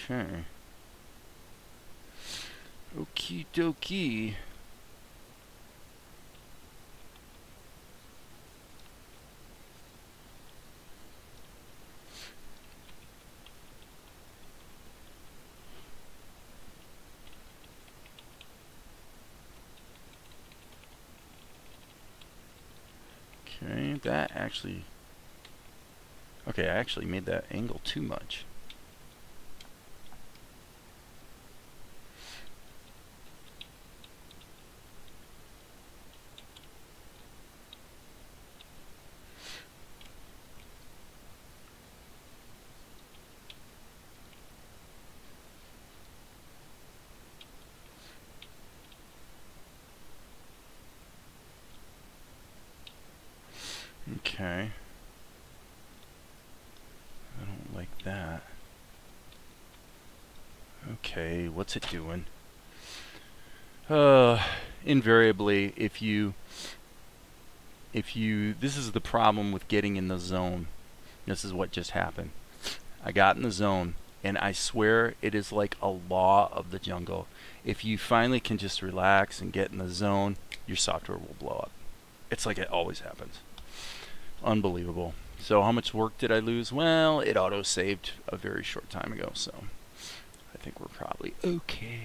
Okay. Okie dokie. Okay, that actually... Okay, I actually made that angle too much. Okay. I don't like that. Okay, what's it doing? Invariably, if you, this is the problem with getting in the zone. This is what just happened. I got in the zone, and I swear it is like a law of the jungle. If you finally can just relax and get in the zone, your software will blow up. It's like it always happens. Unbelievable. So how much work did I lose? Well, it auto-saved a very short time ago, so I think we're probably okay.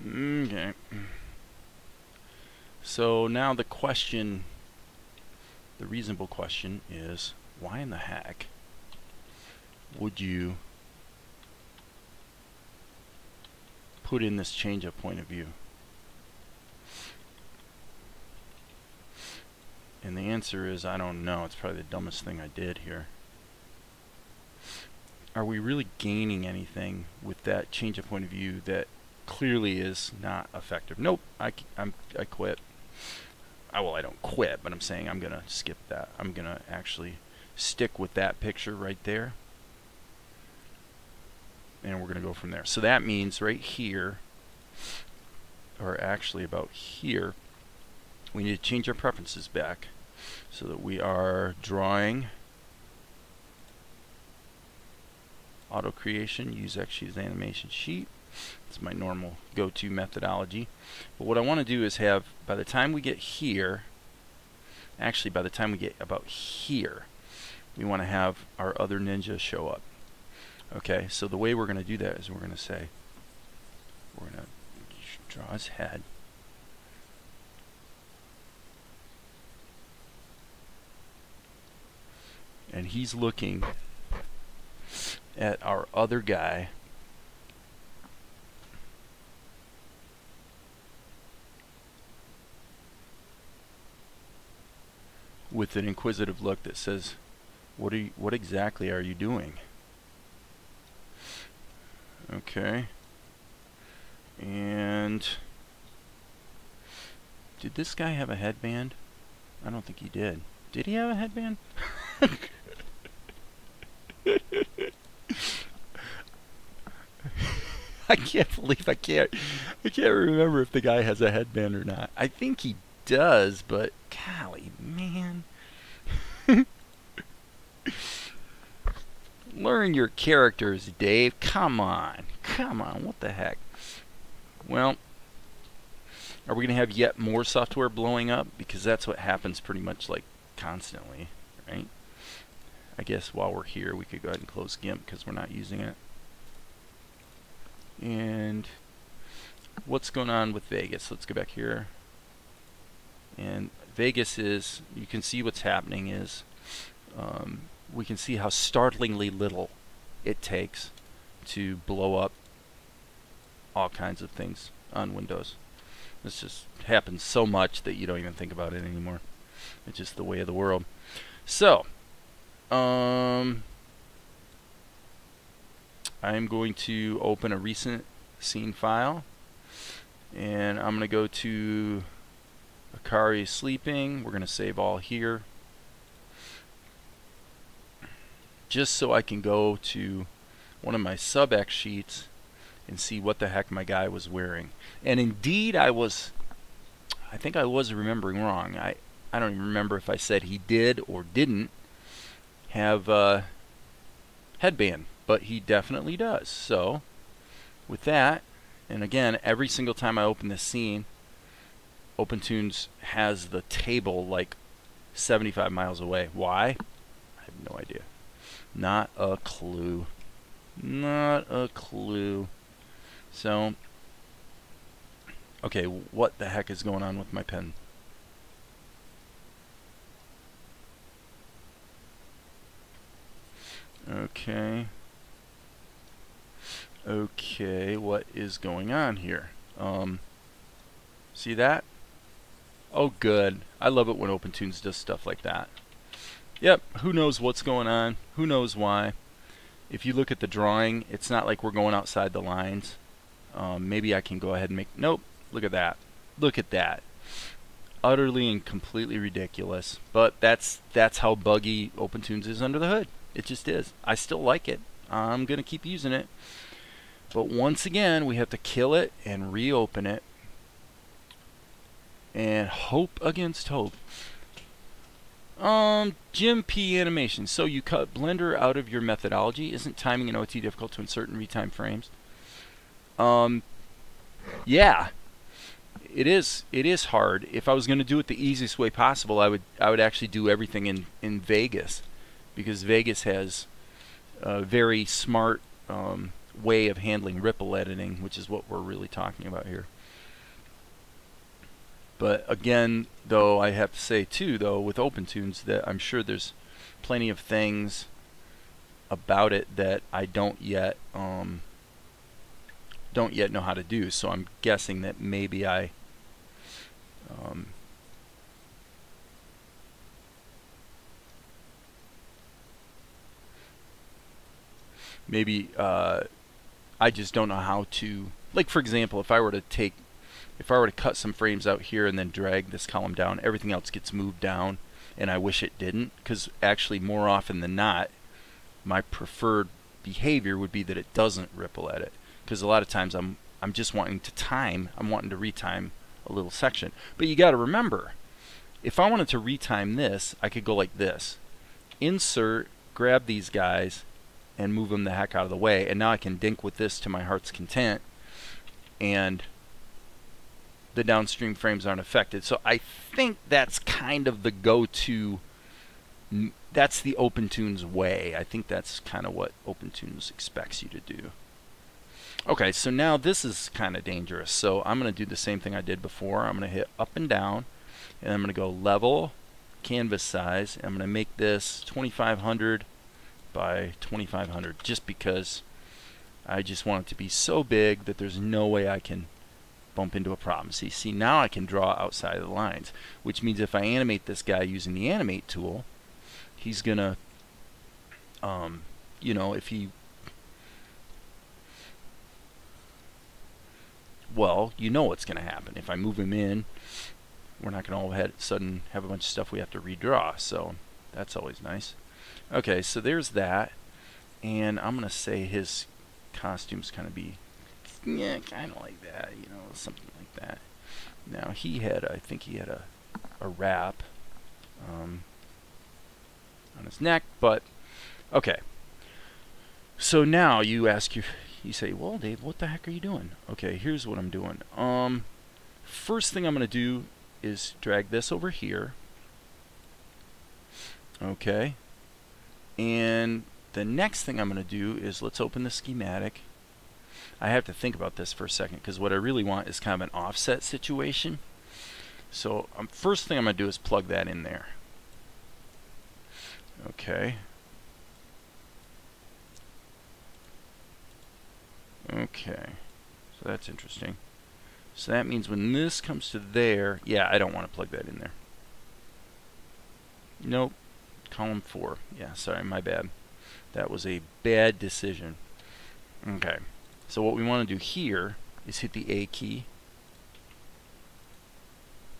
Okay. So now the question, the reasonable question is, why in the heck would you put in this change of point of view? And the answer is, I don't know. It's probably the dumbest thing I did here. Are we really gaining anything with that change of point of view that clearly is not effective? Nope, I quit. Well, I don't quit, but I'm saying I'm going to skip that. I'm going to actually stick with that picture right there. And we're going to go from there. So that means right here, or actually about here, we need to change our preferences back so that we are drawing, auto creation, use XSheet animation sheet. It's my normal go-to methodology. But what I want to do is have, by the time we get here, actually by the time we get about here, we want to have our other ninja show up. Okay, so the way we're going to do that is we're going to say, we're going to draw his head. And he's looking at our other guy with an inquisitive look that says, what exactly are you doing? Okay. And did this guy have a headband? I don't think he did. Did he have a headband? I can't believe I can't remember if the guy has a headband or not. I think he does, but golly, man. Learn your characters, Dave. Come on. What the heck? Well, are we going to have yet more software blowing up? Because that's what happens pretty much like constantly, right? I guess while we're here, we could go ahead and close GIMP because we're not using it. And what's going on with Vegas? Let's go back here. And Vegas is, you can see what's happening is, we can see how startlingly little it takes to blow up all kinds of things on Windows. This just happens so much that you don't even think about it anymore. It's just the way of the world. So, I'm going to open a recent scene file, and I'm going to go to Akari sleeping. We're going to save all here, just so I can go to one of my sub-X sheets and see what the heck my guy was wearing. And indeed, I think I was remembering wrong. I don't even remember if I said he did or didn't have a headband, but he definitely does. So with that, and again, every single time I open this scene, OpenTunes has the table like 75 miles away. Why? I have no idea. Not a clue. Not a clue. So, okay, what the heck is going on with my pen? Okay. Okay, what is going on here? See that? Oh, good. I love it when OpenTunes does stuff like that. Yep, who knows what's going on? Who knows why? If you look at the drawing, it's not like we're going outside the lines. Maybe I can go ahead and make... Nope, look at that. Look at that. Utterly and completely ridiculous. But that's how buggy OpenTunes is under the hood. It just is. I still like it. I'm going to keep using it. But once again, we have to kill it and reopen it. And hope against hope. Jim P. Animation. So you cut Blender out of your methodology. Isn't timing in OT difficult to insert and retime frames? Yeah. It is hard. If I was going to do it the easiest way possible, I would actually do everything in Vegas, because Vegas has a very smart way of handling ripple editing, which is what we're really talking about here. But again, though, I have to say too, though, with OpenTunes, that I'm sure there's plenty of things about it that I don't yet know how to do. So I'm guessing that maybe I I just don't know how to, like, for example, if I were to cut some frames out here and then drag this column down, everything else gets moved down, and I wish it didn't, because actually more often than not, my preferred behavior would be that it doesn't ripple edit, because a lot of times I'm just wanting to retime a little section. But you got to remember, if I wanted to retime this, I could go like this, insert, grab these guys, and move them the heck out of the way, and now I can dink with this to my heart's content, and the downstream frames aren't affected. So I think that's kind of the go-to, that's the OpenTunes way. I think that's kind of what OpenTunes expects you to do. Okay, so now this is kind of dangerous. So I'm going to do the same thing I did before. I'm going to hit up and down, and I'm going to go level, canvas size, and I'm going to make this 2500 by 2500, just because I just want it to be so big that there's no way I can bump into a problem. See, now I can draw outside of the lines, which means if I animate this guy using the animate tool, he's gonna, you know, if he, well, you know what's gonna happen. If I move him in, we're not gonna all of a sudden have a bunch of stuff we have to redraw, so that's always nice. Okay, so there's that, and I'm gonna say his costume's kind of be, yeah, kind of like that, you know, something like that. Now I think he had a wrap on his neck, but okay. So now you say, well, Dave, what the heck are you doing? Okay, here's what I'm doing. First thing I'm gonna do is drag this over here. Okay. And the next thing I'm going to do is, let's open the schematic. I have to think about this for a second, because what I really want is kind of an offset situation. So first thing I'm going to do is plug that in there. Okay. Okay. So that's interesting. So that means when this comes to there, yeah, I don't want to plug that in there. Nope. Column 4. Yeah, sorry, my bad. That was a bad decision. Okay. So what we want to do here is hit the A key.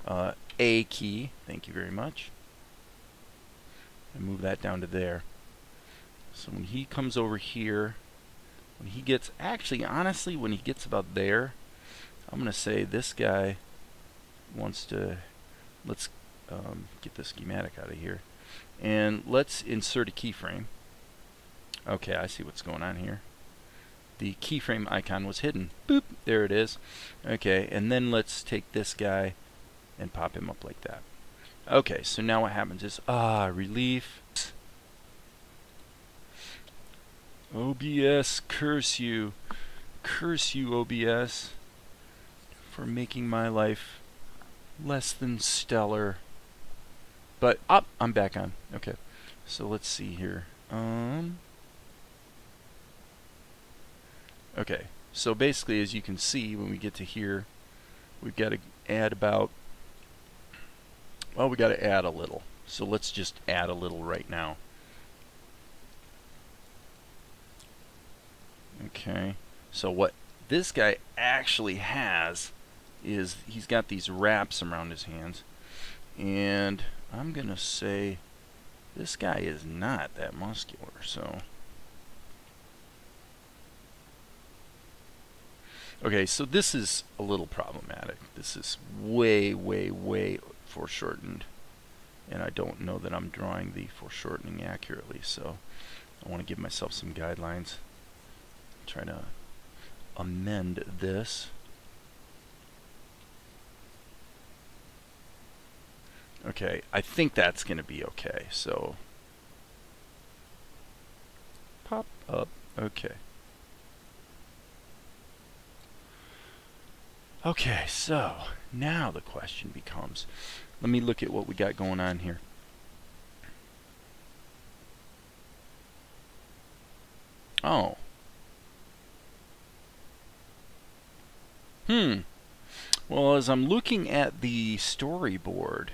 A key. Thank you very much. And move that down to there. So when he comes over here, when he gets, actually, honestly, when he gets about there, I'm going to say this guy wants to, let's get the schematic out of here. And let's insert a keyframe. Okay, I see what's going on here. The keyframe icon was hidden. Boop, there it is. Okay, and then let's take this guy and pop him up like that. Okay, so now what happens is, relief. OBS, curse you. Curse you, OBS, for making my life less than stellar. But I'm back on. Okay, so let's see here. Okay, so basically, as you can see, when we get to here, we've got add about, well, we got to add a little. So let's just add a little right now. Okay, so what this guy actually has is he's got these wraps around his hands, and I'm gonna say this guy is not that muscular. So okay, so this is a little problematic. This is way, way, way foreshortened, and I don't know that I'm drawing the foreshortening accurately, so I want to give myself some guidelines. Try to amend this. Okay, I think that's going to be okay. So pop up. Okay. Okay, so now the question becomes, let me look at what we got going on here. Oh. Well, as I'm looking at the storyboard,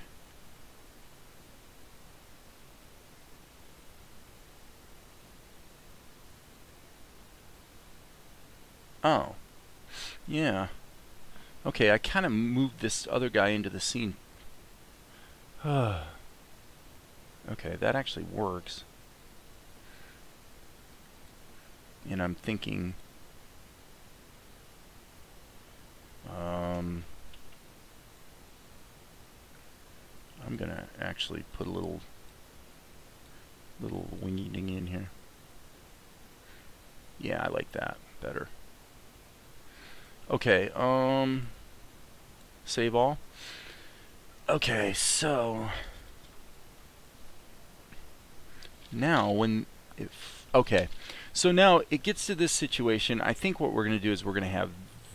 oh, yeah. Okay, I kind of moved this other guy into the scene. Okay, that actually works. And I'm thinking, I'm gonna actually put a little wingy ding in here. Yeah, I like that better. Okay, save all. Okay, so now okay, so now it gets to this situation. I think what we're gonna do is we're gonna have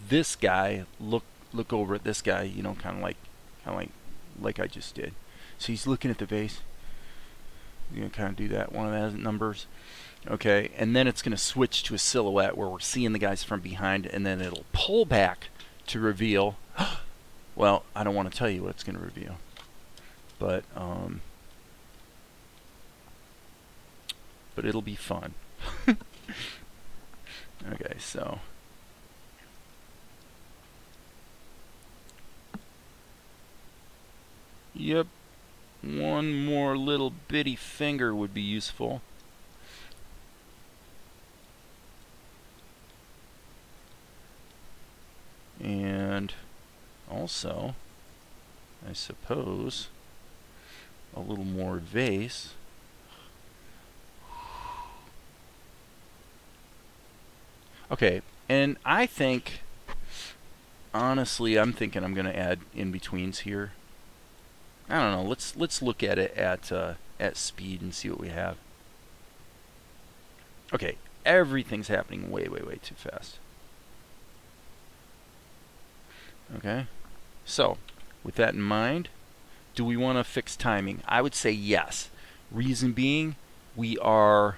this guy look over at this guy, you know, kind of like I just did. So he's looking at the vase. You're gonna kind of do that, one of those numbers. Okay, and then it's going to switch to a silhouette where we're seeing the guys from behind, and then it'll pull back to reveal. Well, I don't want to tell you what it's going to reveal, but it'll be fun. Okay, so yep, one more little bitty finger would be useful. And also, I suppose, a little more vase. Okay, and I think, honestly, I'm thinking I'm going to add in-betweens here. I don't know. Let's look at it at speed and see what we have. Okay, everything's happening way, way, way too fast. Okay, so with that in mind, do we want to fix timing? I would say yes. Reason being, we are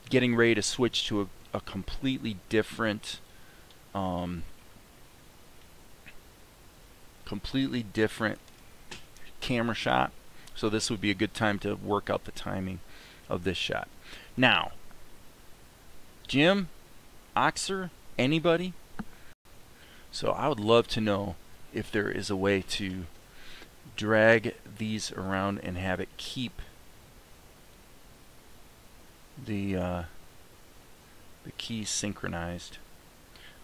getting ready to switch to a completely different camera shot. So this would be a good time to work out the timing of this shot. Now, Jim, Oxer, anybody? So I would love to know if there is a way to drag these around and have it keep the keys synchronized.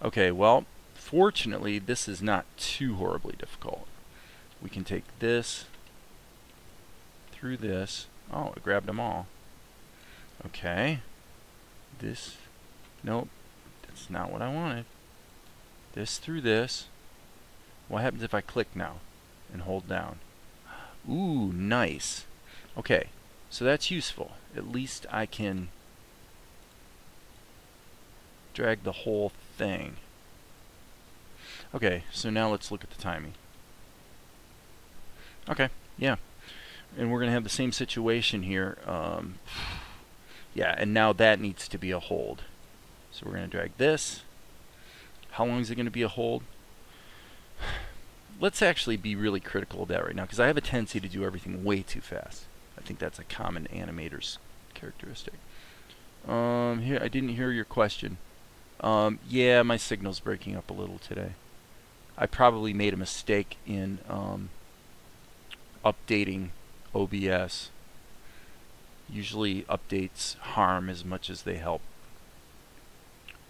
Okay, well, fortunately this is not too horribly difficult. We can take this through this. Oh, it grabbed them all. Okay. This, nope, that's not what I wanted. This through this. What happens if I click now and hold down? Ooh, nice. Okay, so that's useful. At least I can drag the whole thing. Okay, so now let's look at the timing. Okay, yeah. And we're going to have the same situation here. Yeah, and now that needs to be a hold. So we're going to drag this. How long is it going to be a hold? let's actually be really critical of that right now, because I have a tendency to do everything way too fast. I think that's a common animator's characteristic. Here, I didn't hear your question. Yeah, my signal's breaking up a little today. I probably made a mistake in updating OBS. Usually updates harm as much as they help.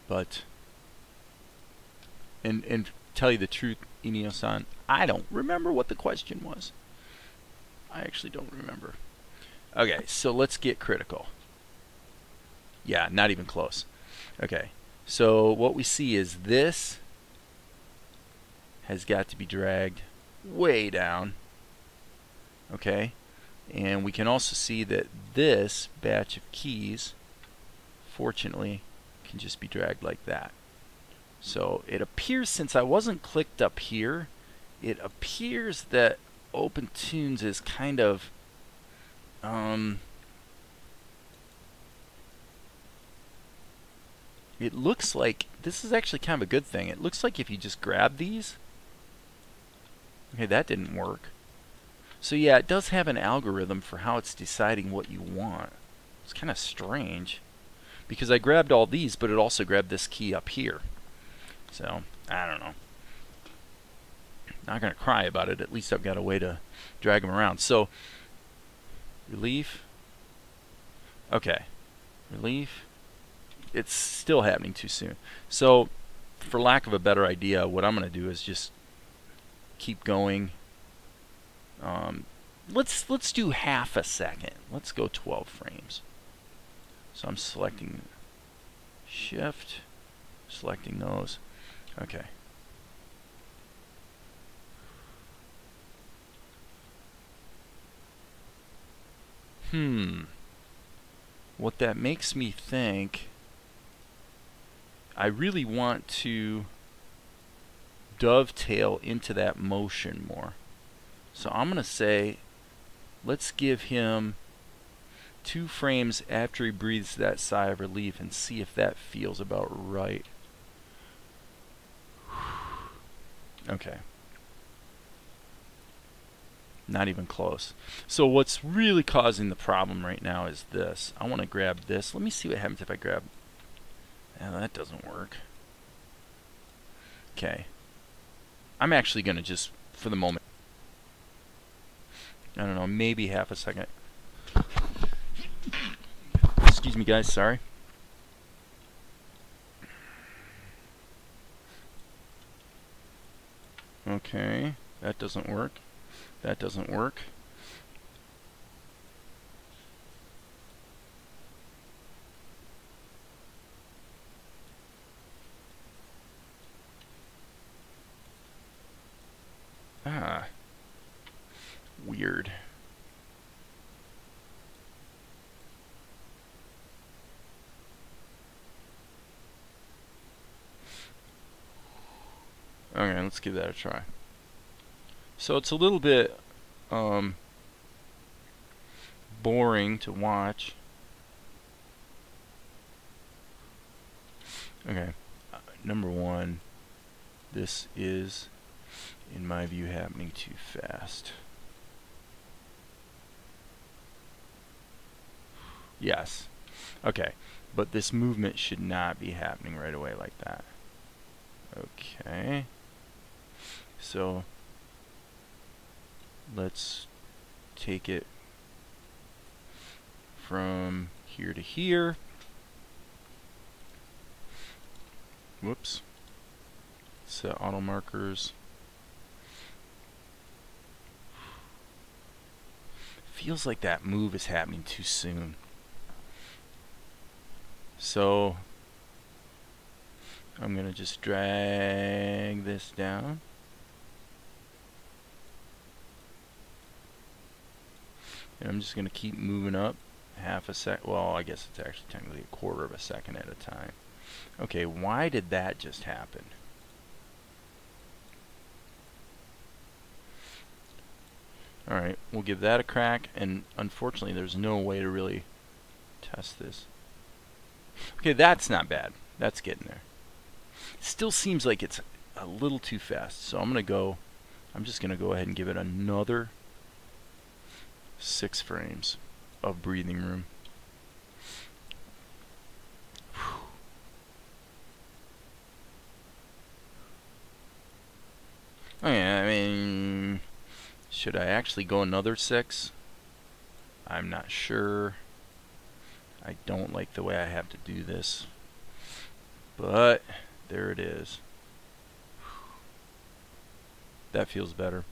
But, and tell you the truth, Inio-san, I don't remember what the question was. I actually don't remember. Okay, so let's get critical. Yeah, not even close. Okay, so what we see is this has got to be dragged way down. Okay, and we can also see that this batch of keys, fortunately, can just be dragged like that. So it appears, since I wasn't clicked up here, it appears that OpenTunes is kind of it looks like this is actually kind of a good thing. It looks like if you just grab these, okay, that didn't work. So yeah, it does have an algorithm for how it's deciding what you want. It's kind of strange, because I grabbed all these, but it also grabbed this key up here. So, I don't know. Not going to cry about it. At least I've got a way to drag them around. So, relief. Okay. Relief. It's still happening too soon. So, for lack of a better idea, what I'm going to do is just keep going. Let's do half a second. Let's go 12 frames. So I'm selecting Shift, selecting those. Okay. What that makes me think, I really want to dovetail into that motion more. So I'm going to say, let's give him 2 frames after he breathes that sigh of relief and see if that feels about right. Okay. Not even close. So what's really causing the problem right now is this. I want to grab this. Let me see what happens if I grab... that doesn't work. Okay. I'm actually going to just, for the moment, I don't know, maybe half a second. Excuse me, guys, sorry. Okay, that doesn't work. That doesn't work. Weird. Okay, let's give that a try. So it's a little bit boring to watch. Okay, number one, this is, in my view, happening too fast. Yes. Okay, but this movement should not be happening right away like that. Okay. So let's take it from here to here. Whoops. Set auto markers. Feels like that move is happening too soon. So I'm going to just drag this down. And I'm just going to keep moving up half a sec. Well, I guess it's actually technically a quarter of a second at a time. Okay, why did that just happen? Alright, we'll give that a crack, and unfortunately there's no way to really test this. Okay, that's not bad. That's getting there. Still seems like it's a little too fast, so I'm going to go I'm just going to go ahead and give it another 6 frames of breathing room. Oh yeah, I mean, should I actually go another 6? I'm not sure. I don't like the way I have to do this, but there it is. That feels better.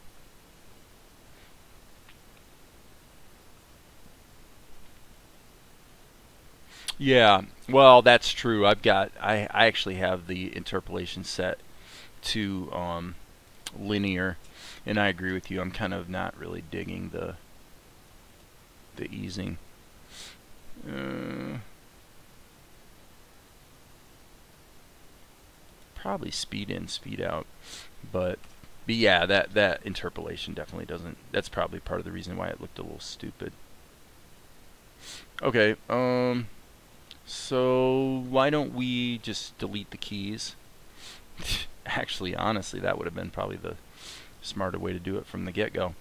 Yeah, well, that's true. I actually have the interpolation set to linear, and I agree with you. I'm kind of not really digging the easing. Probably speed in, speed out, but yeah, that interpolation definitely doesn't. That's probably part of the reason why it looked a little stupid. Okay, so why don't we just delete the keys? Actually, honestly, that would have been probably the smarter way to do it from the get-go.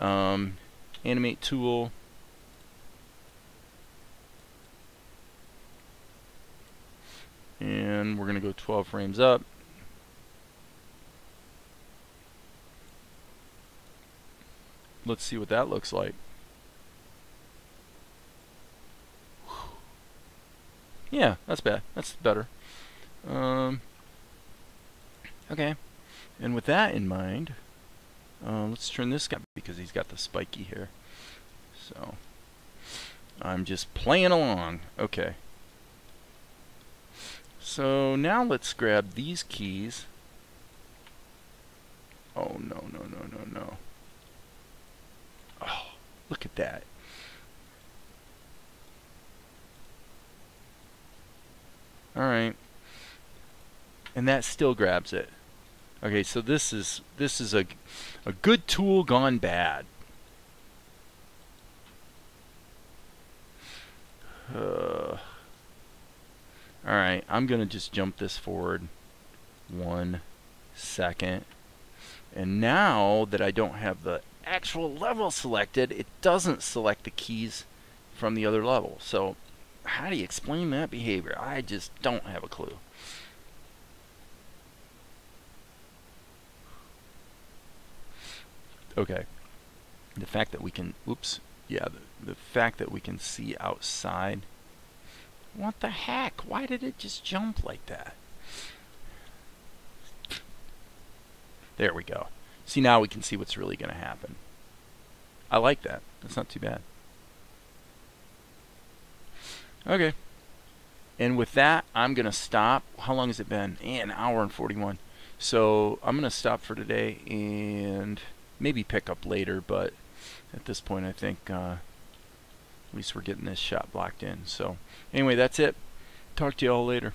Animate tool. And we're going to go 12 frames up. Let's see what that looks like. Yeah, that's bad. That's better. Okay. And with that in mind, let's turn this guy because he's got the spiky hair. So I'm just playing along. Okay. So now let's grab these keys. Oh, no, no, no, no, no. Oh, look at that. Alright. And that still grabs it. Okay, so this is a good tool gone bad. Alright, I'm going to just jump this forward 1 second. And now that I don't have the actual level selected, it doesn't select the keys from the other level. So how do you explain that behavior? I just don't have a clue. Okay. The fact that we can, oops, yeah, the fact that we can see outside. What the heck? Why did it just jump like that? There we go. See, now we can see what's really going to happen. I like that. That's not too bad. Okay. And with that, I'm going to stop. How long has it been? An hour and 41. So I'm going to stop for today and maybe pick up later, but at this point I think at least we're getting this shot blocked in. So anyway, that's it. Talk to you all later.